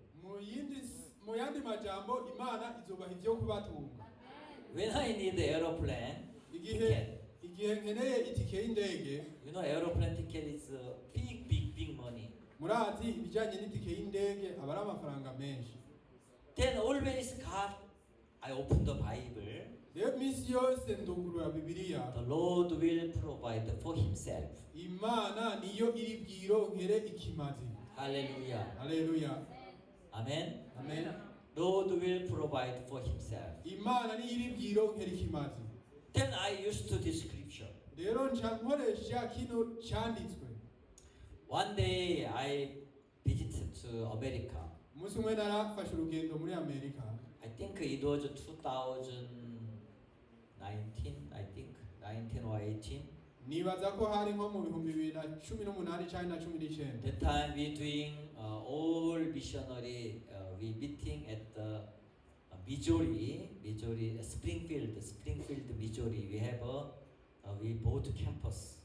mu yandi majambo Imana izobaha ibyo kubatunga. When I need aeroplane ticket, igihe nkeneye itike y'indege. you know aeroplane ticket is big money. murazi ibijyanye n'itike y'indege aba ari amafaranga menshi. Then always God, I open the Bible. rero minsi yose ndugurura Bibiliya. The Lord will provide for Himself. Imana niyo iri bwironkere ikimazi. Hallelujah. Haleluya. Amen. Amen. Lord will provide for Himself. Imana niyo iri bwironkere ikimazi. Then I used to this scripture. rero nca nkoresha kino cyanditswe. One day I visited to America. umunsi umwe narafashe urugendo muri Amerika. I think it was 2019, I think 19 or 18. nibaza ko hari nko mu bihumbi 2018 cyangwa 2019. That time we doing all missionary, we meeting at the Missouri, Springfield, Missouri. We have we bought campus.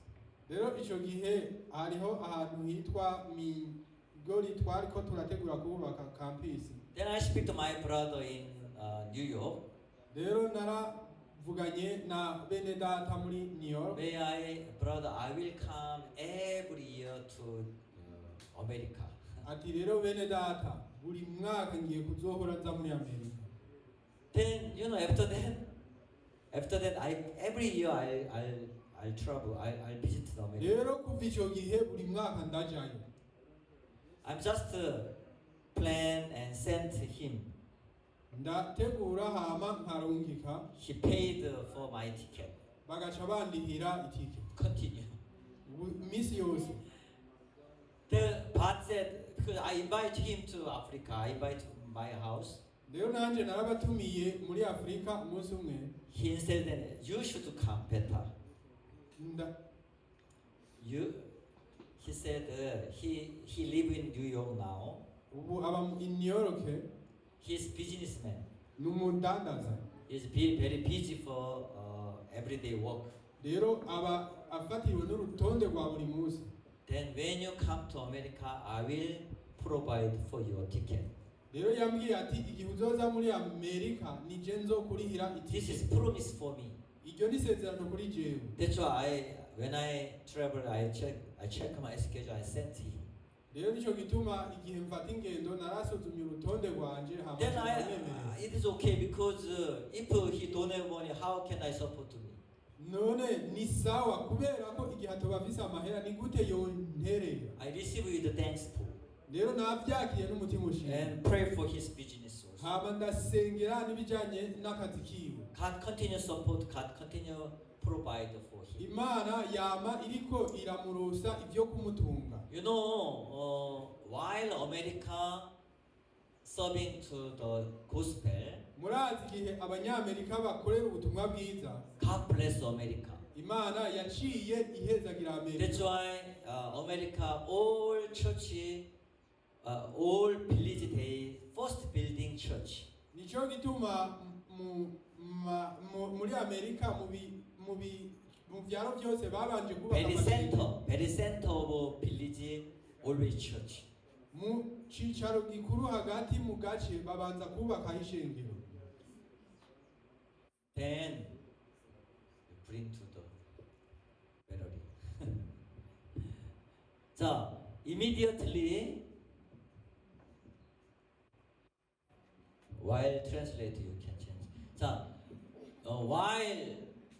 rero icyo gihe hariho ahantu hitwa Migori twariko turategura kubaka campus. Then I speak to my brother in New York. rero naravuganye na bene data muri New York. Brother, I will come every year to America. ati rero bene data buri mwaka ngiye kuzohora nza muri Amerika. Then after that, every year I'll travel. I'll visit America. rero kuva icyo gihe buri mwaka ndajayo. I'm just plan and sent him. ndategura hama nkarungika. He paid for my ticket. bagaca bandihira itike. Continue. iminsi yose. The part said, because I invite him to Africa, I invite my house. rero nanjye narabatumiye muri Afurika umunsi umwe. He said that you should come better. He said he live in New York now. ubu aba in New York. He's businessman. ni umudandaza. He's very busy for everyday work. rero aba afatiriwe n'urutonde rwa buri munsi. Then when you come to America, I will provide for your ticket. rero yambwiye ati igihe uzoza muri Amerika nije nzokurihira This is itike. promise for me. iryo ni isezerano kuri jewe. That's why when I travel, I check my schedule. I sent him. rero nico gituma igihe mfata ingendo narasuzumye urutonde rwanje Then hamwe it is okay because if he don't have money, how can I support me? none ni sawa kubera ko igihe atobafise amahera ni gute yonterera. I receive with thankful Rero navyakiye n'umutima ushimye and pray for his business also. hama ndasengera n'ibijanye n'akazi kiwe. God continue support, God continue provide for him. Imana yama iriko iramurusa ivyo kumutunga. You know, while America serving to the gospel, Murazi igihe abanyamerika bakorera ubutumwa bwiza, God bless America. Imana yaciye ihezagira Amerika. That's why America, all church, all village, they first building church. Nico gituma muri Amerika mu vyaro byose babanje kubaka Very center of village, always church. mu cicaro gikuru hagati mu gace babanza kubaka ishengero. Then you bring to the battery. So immediately, while translate you can change. So while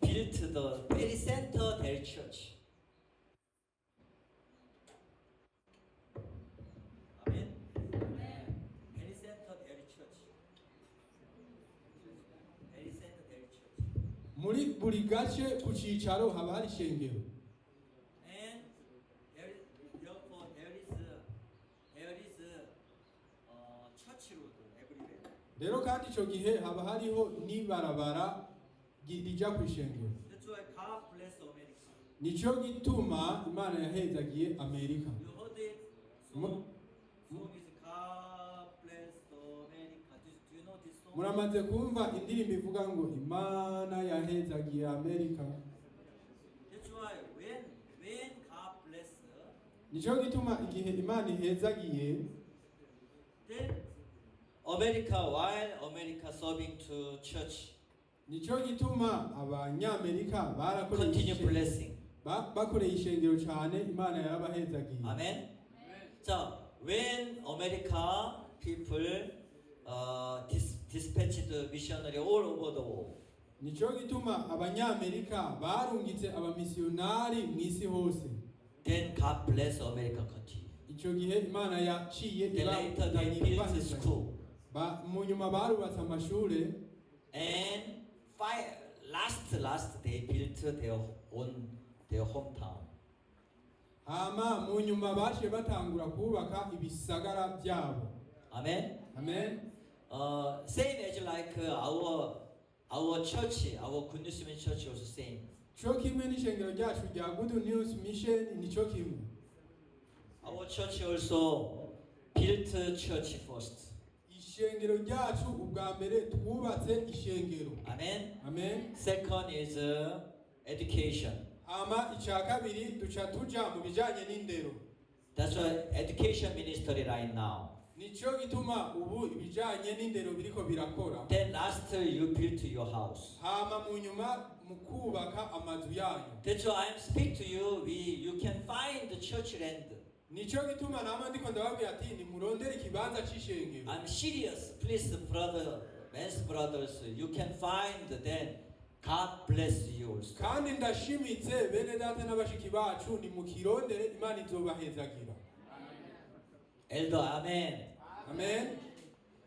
built the very center their church. Amen. Very center their church. Very center their church. Muri buri gace ku cicaro haba hari ishengero. And therefore there is church road everywhere. Rero kandi ico gihe haba hariho n'ibarabara rija ku ishengero. That's why God bless America. Nico gituma Imana yahezagiye Amerika. You heard it? Song is God bless America. Do you know this song? Muramaze kumva indirimbo ivuga ngo Imana yahezagiye Amerika. That's why when God bless, Nico gituma igihe Imana ihezagiye, then America, while America serving to church, nico gituma abanyamerika continue blessing. bakoreye ishengero cyane, Imana yarabahezagiye. Amen. So when America people dispatched the missionary all over the world, Nico gituma abanyamerika barungitse abamisiyonari mu isi hose. then God bless America continue. Ico gihe Imana yaciye Then later they built a school. mu nyuma barubatse amashure, And last they built their hometown. hama mu nyuma baciye batangura kubaka ibisagara byabo. Amen. Amen. Same as like our church, our Good News Mission Church also same. Cyo kimwe n'ishengero ryacu rya Good News Mission nico kimwe. Our church also built a church first. Ishengero ryacu ubwa mbere twubatse ishengero. Amen. Amen. Second is education. Ama icya kabiri duca tuja mu bijanye n'indero. That's why education ministry right now. Nico gituma ubu ibijanye n'indero biriko birakora. Then last you built your house. Hama mu nyuma mu kubaka amazu yanyu. That's why I'm speak to you. You can find the church land. Nico gituma nama ndiko ndababwira ati ni murondere ikibanza c'ishengero. I'm serious. Please, brothers, you can find then. God bless you also. Kandi ndashimitse bene data n'abashiki bacu ni mukirondere, Imana izobahezagira. Elder, amen. Amen.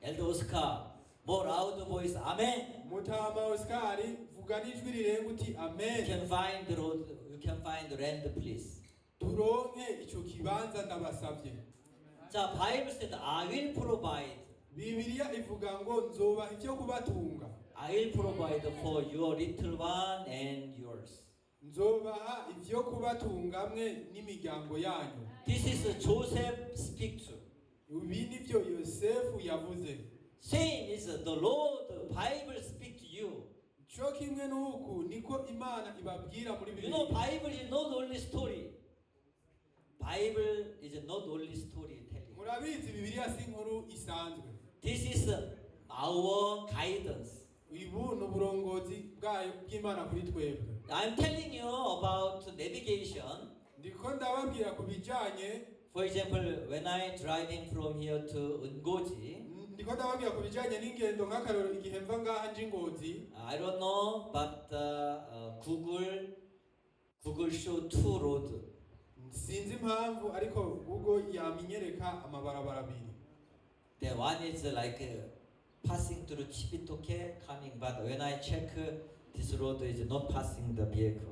Elder Oscar, more loud voice, amen. Mutama Oscari vuga n'ijwi rirenga uti amen. You can find the road. You can find the land, please. Turonke ico kibanza ndabasavye. The Bible said, I will provide. Bibiliya ivuga ngo nzoba ivyo kubatunga. I will provide for your little one and yours. Nzobaha ivyo kubatunga mwe n'imiryango yanyu. This is Joseph speak to. Ibi nivyo Yosefu yavuze. Same is the Lord, the Bible speak to you. Cyo kimwe n'uku niko Imana ibabwira muri You know, Bibiliya. Bible is not only story. Bible is not only storytelling. Murabizi Bibiliya si inkuru isanzwe. This is our guidance. Ibu n'uburongozi bw'Imana kuri twebwe. I'm telling you about navigation. Ndiko ndababwira ku bijanye For example, when I driving from here to Ungoji, ndiko ndababwira ku bijyanye n'ingendo nk'akarero igihe mva ngaha nje Ngozi. I don't know, but Google show two roads. Sinzi impamvu ariko Google yaminyereka amabarabara abiri. The one is like passing through Chibitoke coming, but when I check, this road is not passing the vehicle.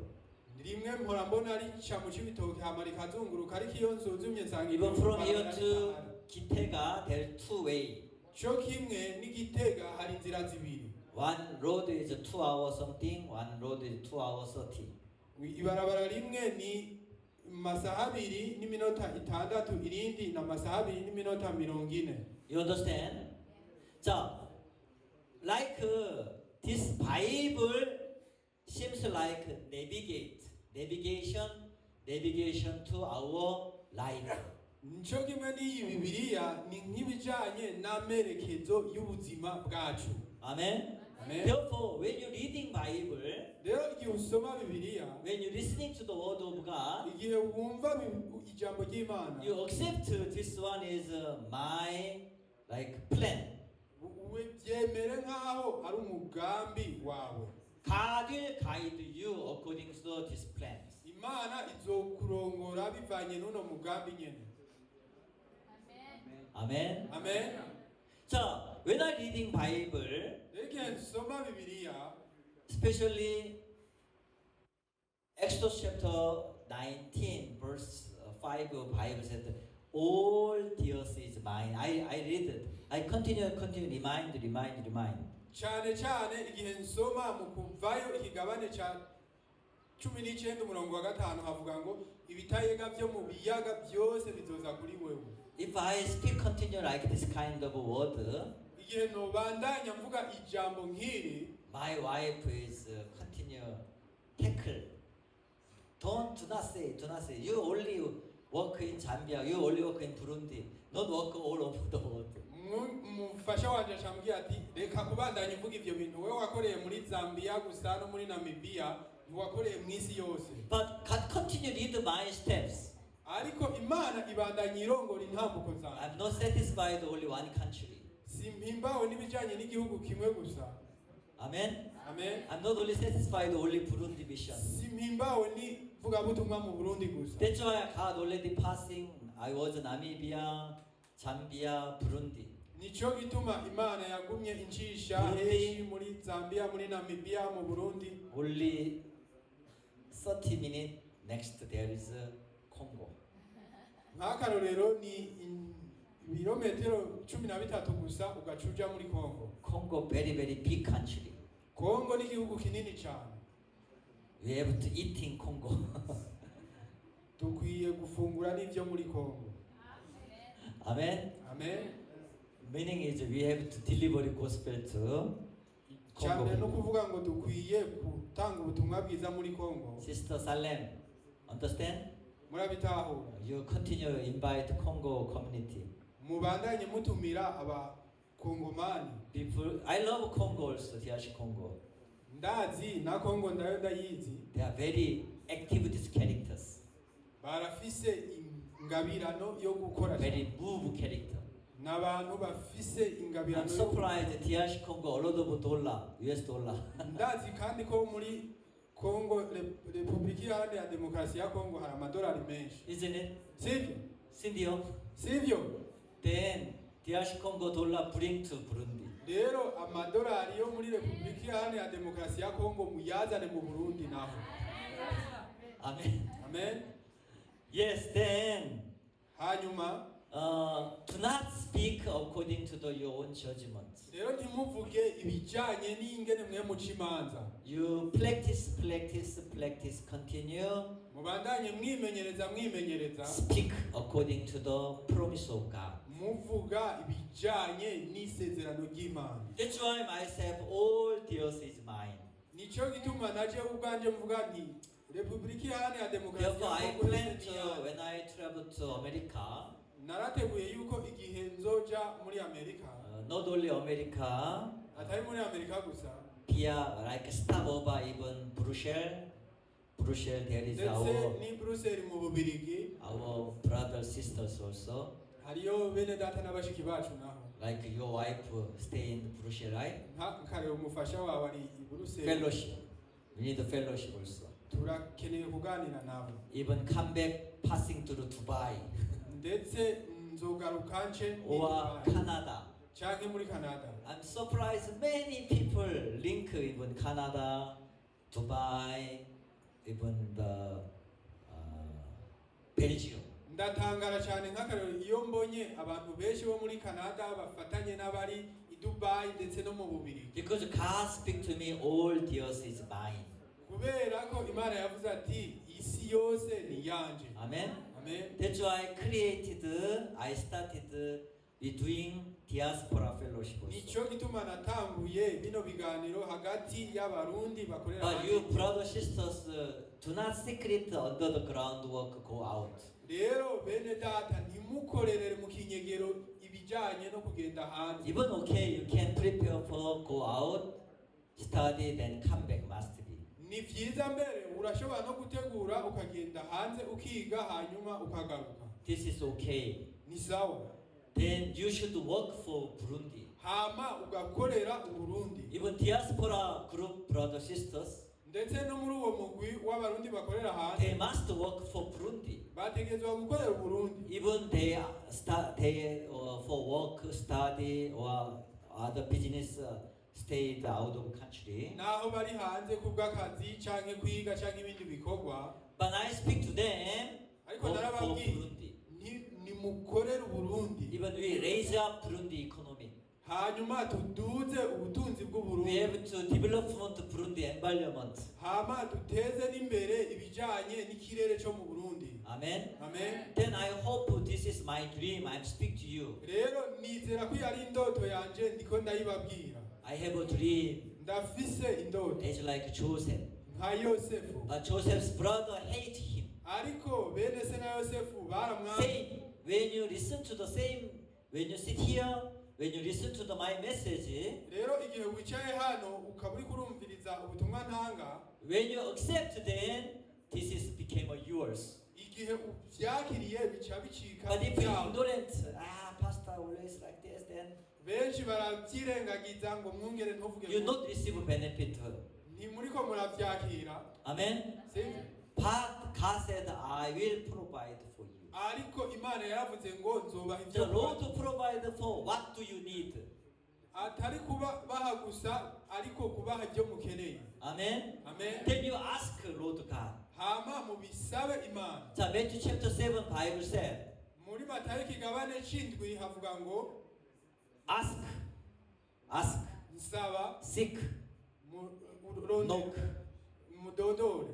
rimwe mpora mbona rica mu Cibitoke hama rikazunguruka ariko iyo nsuzumye nsanga Even from here to Gitega, there are two way. cyo kimwe n'Igitega hari inzira zibiri. One road is 2 hours something, one road is 2 hours 30. Ibarabara rimwe ni masaha abiri n'iminota itandatu, irindi na masaha abiri n'iminota 40. You understand? So, like this Bible seems like navigation to our life. Nico kimwe n'iyi Bibiliya ni nk'ibijanye n'amerekezo y'ubuzima bwacu. Amen. Amen. Therefore, when you reading Bible, Rero igihe usoma Bibiliya, when you listening to the word of God, igihe wumva ijambo ry'Imana, you accept this one is my like plan. byemere nk'aho ari umugambi wawe. God will guide you according to these plans. Imana izokurongora bivanye n'uno mugambi nyene. Amen. Amen. So, when I reading Bible, Igihe nsoma Bibiliya, especially Exodus chapter 19, verse 5 of Bible said, all the earth is mine. I read it. I continue, remind. cyane cyane igihe nsoma mu kuvayo ikigabane ca 19:5 havuga ngo ibitayega byo mu biyaga byose bizoza kuri wewe. If I speak continue like this kind of word, igihe nobandanya mvuga ijambo nk'iri, my wife is continue tackle. Do not say. You only work in Zambia. You only work in Burundi. Not work all over the world. Mufasha wanje ashambwiye ati reka kubandanya mvuga ivyo bintu, wewe wakoreye muri Zambia gusa no muri Namibia, ntiwakoreye mu isi yose. But God continue lead my steps. Ariko Imana ibandanya irongora intambuko zanjye. I'm not satisfied only one country. Simpimbawe n'ibijanye n'igihugu kimwe gusa. Amen. Amen. I'm not only satisfied only Burundi mission. Simpimbawe ni vuga butumwa mu Burundi gusa. That's why God already passing. I was Namibia, Zambia, Burundi. Nico gituma Imana yagumye incisha heshi muri Zambia, muri Namibia, mu Burundi. Only 30 minutes next there is Congo. Nk'akarorero ni ibirometero 13 gusa ugacuja muri Congo. Congo very big country. Congo ni igihugu kinini cyane. We have to eat in Congo. Dukwiye gufungura n'ivyo muri Congo. Amen. Amen. Meaning is we have to deliver the gospel to Congo. Cyane no kuvuga ngo dukwiye gutanga ubutumwa bwiza muri Congo. Sister Salem, understand? Murabitaho. You continue invite Congo community. Mubandanye mutumira aba Kongomani. People, I love Congo also, DRC Congo. Ndazi na Congo ndayo ndayizi. They are very active these characters. Barafise ingabirano yo gukora. Very move character. N'abantu bafise ingabirano. I'm surprised DRC Congo a lot of dollar, US dollar. Ndazi kandi ko muri Congo Republika Iharanira Demokarasi ya Congo hari amadolari menshi. Isn't it? Sivyo? Sindio? Sivyo? Then DRC Congo dollar bring to Burundi. Rero amadolari yo muri Republika Iharanira Demokarasi ya Congo muyazane mu Burundi naho. Amen. Amen. Yes, then Hanyuma do not speak according to your own judgment. rero ntimuvuge ibijanye n'ingene mwe muca imanza. You practice, continue. Mubandanye mwimenyereza. Speak according to the promise of God. Muvuga ibijanye n'isezerano ry'Imana. That's why myself, all the earth is mine. Nico gituma naje ubwanje mvuga nti Republika Iharanira Demokarasi Therefore, ya I Congo plan to, when I travel to America, narateguye yuko igihe nzoja muri Amerika, not only America, atari muri Amerika gusa, via like stopover even Brussels, Brussels there is ndetse ni Bruxelles mu Bubirigi our brothers sisters also. hariyo bene data n'abashiki bacu naho Like your wife stay in Brussels, right? nkare umufasha wawe ari i Bruxelles Fellowship. We need a fellowship also. turakeneye kuganira nabo Even come back passing through Dubai ndetse nzogaruka nce or Canada. canke muri Canada. I'm surprised many people link even Canada, Dubai, even the Belgium. ndatangara cyane nk'akarero iyo mbonye abantu benshi bo muri Canada bafatanye n'abari i Dubai ndetse no mu Bubirigi Because God speak to me, all the earth is mine. kubera ko Imana yavuze ati isi yose ni yanje. Amen. Amen. That's why I started doing diaspora fellowship also. Nicyo gituma natanguye bino biganiro hagati y'abarundi bakorera But you brothers sisters do not secret under the groundwork go out. rero bene data ntimukorerere mu kinyegero ibijyanye no kugenda hanze. Even okay, you can prepare for go out, study, then come back must be. Ni byiza mbere urashobora no gutegura ukagenda hanze ukiga hanyuma ukagaruka. This is okay. Ni sawa. Then you should work for Burundi. Hama ugakorera Uburundi. Even diaspora group brothers sisters, ndetse no muri uwo mugwi w'abarundi bakorera they hanze must work for Burundi. bategetswe gukorera Uburundi. Even they for work, study, or other business stayed out of country. naho bari hanze kubw'akazi canke kwiga canke ibindi bikorwa. But I speak to them, ariko work for narababwiye Burundi. nimukorere Uburundi Even we raise up Burundi economy. hanyuma tuduze ubutunzi We bw'Uburundi have to development Burundi environment. hama duteze n'imbere ibijanye n'ikirere cyo mu Burundi. Amen. Amen. Then I hope this is my dream. I speak to you. rero nizera ko yari indoto yanje ndiko ndayibabwira. I have a dream. ndafise indoto It's like Joseph. nka Yosefu But Joseph's brother hate him. ariko bene se na Yosefu baramwanga. Same. When you listen to the same, when you sit here, when you listen to my message, rero igihe wicaye hano ukaba uri kurumviriza ubutumwa ntanga when you accept, then this is became yours. igihe uvyakiriye bica bicika But if you ibyawe. ignorant, pastor always like this, then benshi baravyirengagiza ngo mwungere ntuvuge you ngo not receive benefit. ntimuriko muravyakira. Amen. Sivyo? But God said, I will provide for you. ariko Imana yaravuze ngo nzobaha The ibyo Lord kubaha. to provide for what do you need? atari kuba baha gusa ariko kubaha ibyo mukeneye. Amen. Amen. Then you ask Lord God. hama mubisabe Imana. So Matthew chapter 7 Bible said, muri Matayo ikigabane c'indwi havuga ngo ask, ask, nsaba seek, urondera knock. mudodore.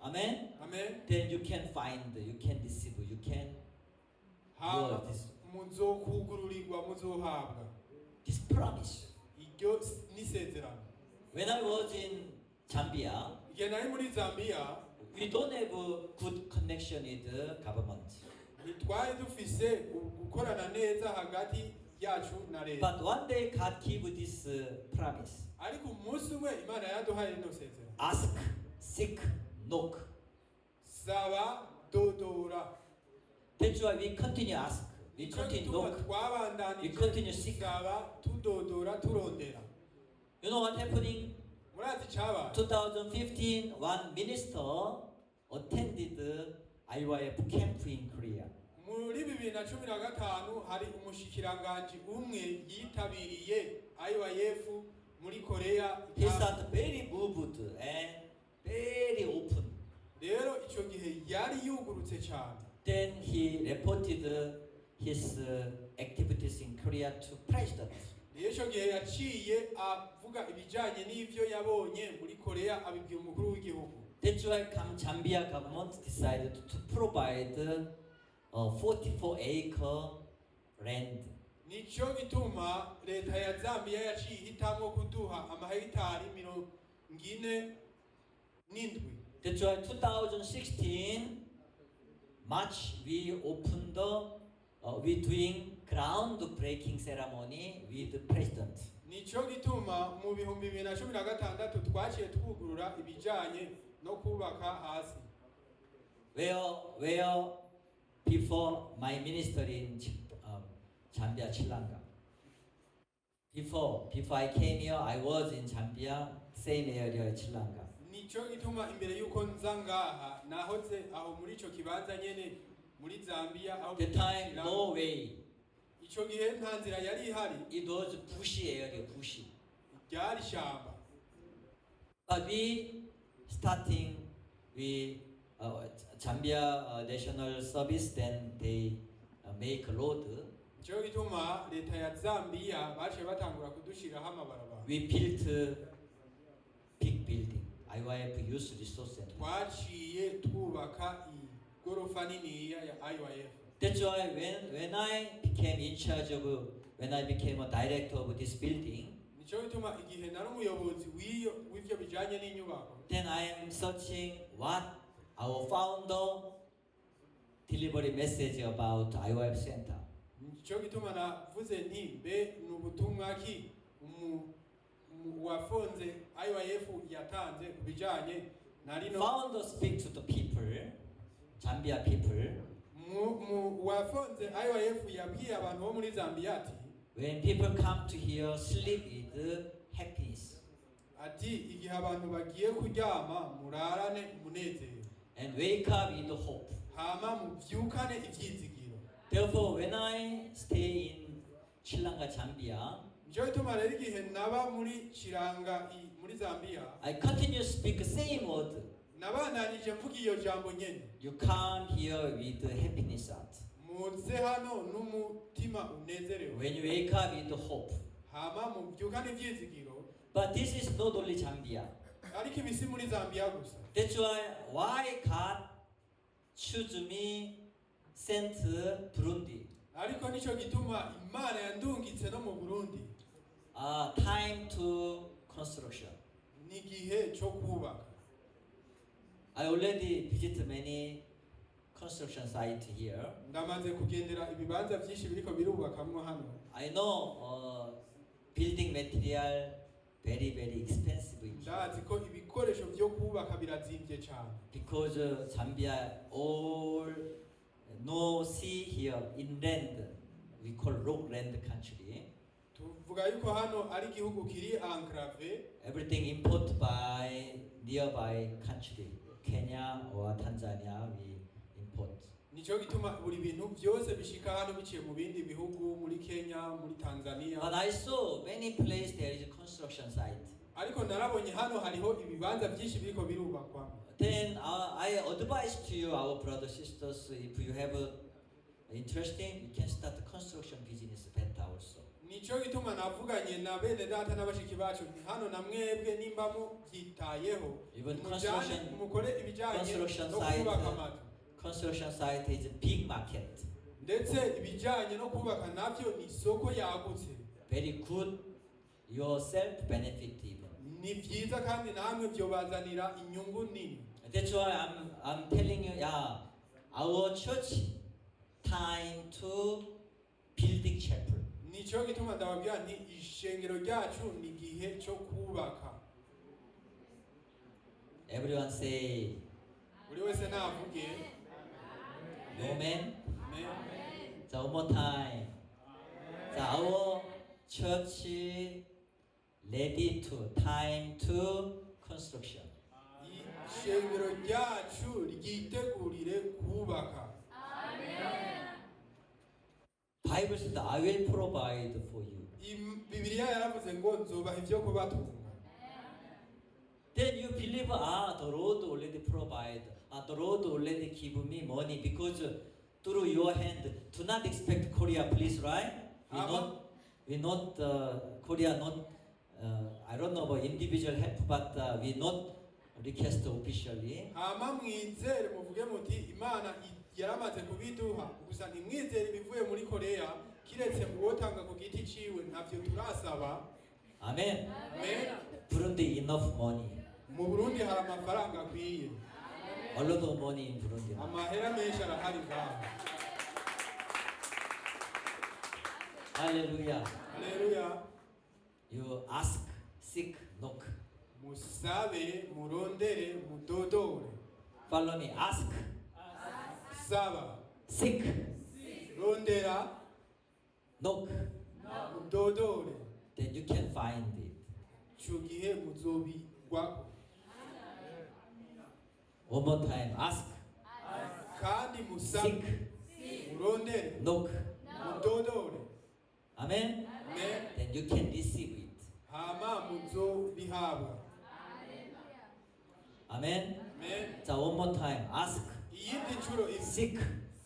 Amen. Amen. Then you can find, you can receive, you can hama this, muzokugururirwa muzohabwa. this promise. iryo n'isezerano. When I was in Zambia, igihe nari muri Zambia we don't have a good connection with the government. ntitwari dufise gukorana neza hagati yacu na leta. But one day God gave this promise. ariko umunsi umwe Imana yaduhaye rino sezerano. Ask, seek, knock. saba dodora. That's why we continue ask, we Nico continue gituma knock. twabandanije We continue seek. saba tudodora turondera. You know what happening? murazi icabaye 2015, one minister attended IYF camp in Korea. muri 2015 hari umushikiranganji umwe yitabiriye IYF muri Korea. He started very moved and very open. rero ico gihe yari yugurutse cyane. Then he reported his activities in Korea to president. rero ico gihe yaciye avuga ibijanye n'ivyo yabonye muri Korea abibwira umukuru w'igihugu. That's why Zambia government decided to provide 44-acre land. nico gituma leta ya Zambia yaciye ihitamwo kuduha amahegitari 47. That's why 2016 March we opened we doing groundbreaking ceremony with the president. nico gituma mu 2016 twaciye twugurura ibijanye no kubaka hasi. Where before my ministry in Zambia, Chilanga. Before I came here, I was in Zambia, same area, Chilanga. Nico gituma imbere yuko nza ngaha nahoze aho muri ico kibanza nyene muri Zambia aho The time, no way. Ico gihe nta nzira yari ihari, It was bushy area, bushy. ryari shamba. But we starting with Zambia National Service, then they make a road. Nico gituma leta ya Zambia baciye batangura kudushiraho amabarabara. We built a big building, IYF Youth Resource Center. Twaciye twubaka igorofa niniya ya IYF. That's why when I became in charge of, when I became a director of this building, Nico gituma igihe nari umuyobozi w'ivyo bijanye n'inyubako. then I am searching what our founder delivery message about IYF Center. Nico gituma navuze nti mbe n'ubutumwa ki wafonze IYF yatanze kubijanye nari no Founder speak to the people, Zambia people. wafonze IYF yabwiye abantu bo muri Zambia ati When people come to here, sleep with happiness, ati igihe abantu bagiye kuryama murarane umunezero and wake up with hope. hama muvyukane ivyizigiro. Therefore, when I stay in Chilanga, Zambia, Nico gituma rero igihe naba muri Chilanga muri Zambia I continue to speak the same word. nabandanije mvuga iyo jambo nyene. You come here with happiness heart. Muze hano n'umutima unezerewe When you wake up with hope. hama muvyukane ivyizigiro. But this is not only Zambia. Ariko ibisi muri Zambia gusa. That's why God choose me, sent Burundi. Ariko nico gituma Imana yandungitse no mu Burundi. Time to construction. Ni gihe cyo kubaka. I already visited many construction sites here. Ndamaze kugendera ibibanza byinshi biriko birubakamwo hano. I know building material very expensive here. Ndazi ko ibikoresho byo kubaka birazimvye cyane. Because Zambia all no sea here inland, we call rockland country. Tuvuga yuko hano ari gihugu kiri enclave. Everything imported by nearby country, Kenya or Tanzania, we import. Nico gituma buri bintu byose bishika hano biciye mu bindi bihugu muri Kenya, muri Tanzania. But I saw many places there is a construction site. Ariko narabonye hano hariho ibibanza byinshi biriko birubakwa. Then I advise to you, our brothers sisters, if you have interesting, you can start the construction business better also. Nico gituma navuganye na bene data n'abashiki bacu hano na mwebwe nimba mubyitayeho. Even mukore ibijanye construction no site. kubaka amazu. Construction site is a big market. Ndetse ibijanye no kubaka navyo ni isoko yagutse. Very good, yourself benefit even. Ni vyiza kandi namwe byobazanira inyungu nini. That's why I'm telling you, our church time to building chapel. Nico gituma ndababwira nti ishengero ryacu ni gihe cyo kubaka. Everyone say, Buri wese navuge. Amen. Amen. So one more time. So our church ready to time to construction. Ishengero ryacu ryitegurire kubaka. Bible says, I will provide for you. Bibiliya yaravuze ngo nzubaha ibyo kubatunga. Then you believe, the Lord already provide. The Lord already give me money because through your hand. Do not expect Korea, please, right? We not Korea not. I don't know about individual help, but we not request officially. Hama mwizere muvuge muti Imana yaramaze kubiduha gusa ntimwizere ibivuye muri Korea kiretse uwotanga ku giti ciwe ntavyo turasaba. Amen. Amen. Burundi enough money. Mu Burundi hari amafaranga akwiye. A lot of money in Burundi. Amahera menshi arahari ngaho. Hallelujah. Haleluya. You ask, seek, knock. musabe, murondere, mudodore. Follow me. Ask, Saba, seek, rondera, knock. mudodore. Then you can find it. Ico gihe muzobigwako. One more time. Ask, Kandi musabe, seek, murondere, knock. mudodore. Amen. Amen. Then you can receive it. Hama muzobihabwa. Amen. Amen. 자, one more time. Ask, iyindi nshuro imwe seek,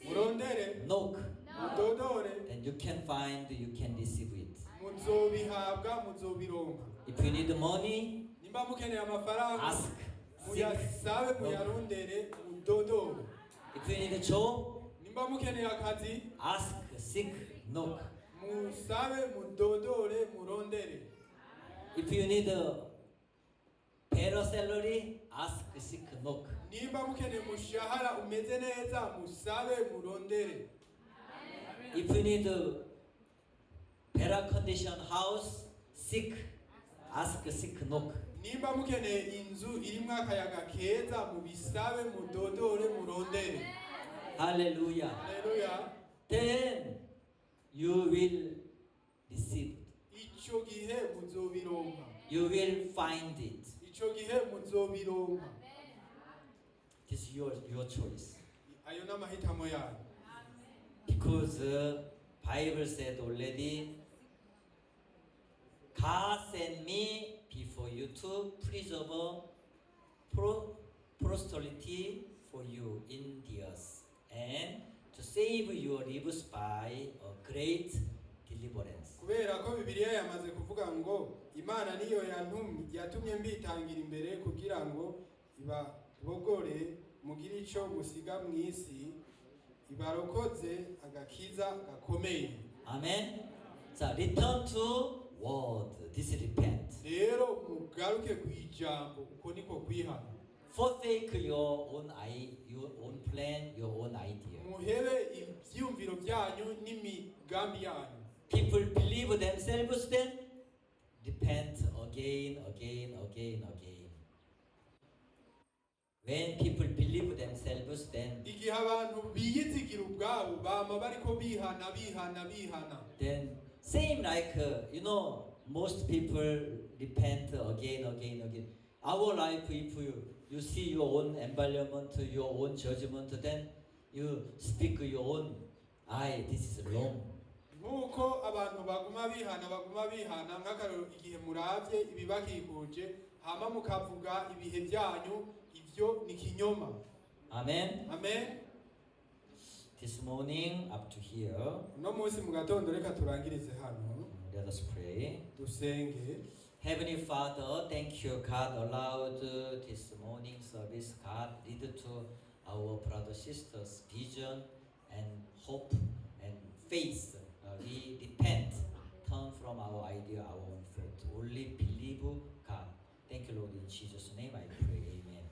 murondere knock. mudodore Then you can find, you can receive it. muzobihabwa muzobironka If you need money, nimba mukeneye amafaranga ask, seek. muyasabe muyarondere mudodore If you need a job, nimba mukeneye akazi ask, seek, knock. musabe mudodore murondere If you need a better salary, ask, seek, knock. nimba mukeneye umushahara umeze neza musabe murondere If you need a better condition house, seek, ask, seek, knock. nimba mukeneye inzu irimo akayaga keza mubisabe mudodore murondere Hallelujah. haleluya Then you will receive it. ico gihe muzobironka You will find it. ico gihe muzobironka This is your choice. ayo n'amahitamo yanyu Because Bible said already, God sent me before you to preserve prosperity for you in the earth and to save your lives by a great deliverance. kubera ko bibiliya yamaze kuvuga ngo imana niyo yatumye mbitangira imbere kugira ngo ibabogore mugire ico musiga mu isi ibarokoze agakiza gakomeye Amen. So return to word. This is repent. rero mugaruke ku ijambo uko niko kwihana Forsake your own plan, your own idea. muhebe ivyiyumviro byanyu n'imigambi yanyu People believe themselves, then repent again. When people believe themselves, then igihe abantu biyizigira ubwabo bama bariko bihana then same like most people repent again. Our life, if you see your own environment, your own judgment, then you speak your own. This is wrong. nk'uko abantu baguma bihana nk'akarero igihe muravye ibibakikuje hama mukavuga ibihe byanyu ivyo ni kinyoma Amen. amen This morning up to here, uno munsi mu gatondo reka turangirize hano let us pray. dusenge Heavenly Father, thank you, God, allowed this morning service, God, lead to our brothers, sisters, vision and hope and faith. We repent, turn from our idea, our own thought. Only believe God. Thank you, Lord. In Jesus' name I pray. Amen.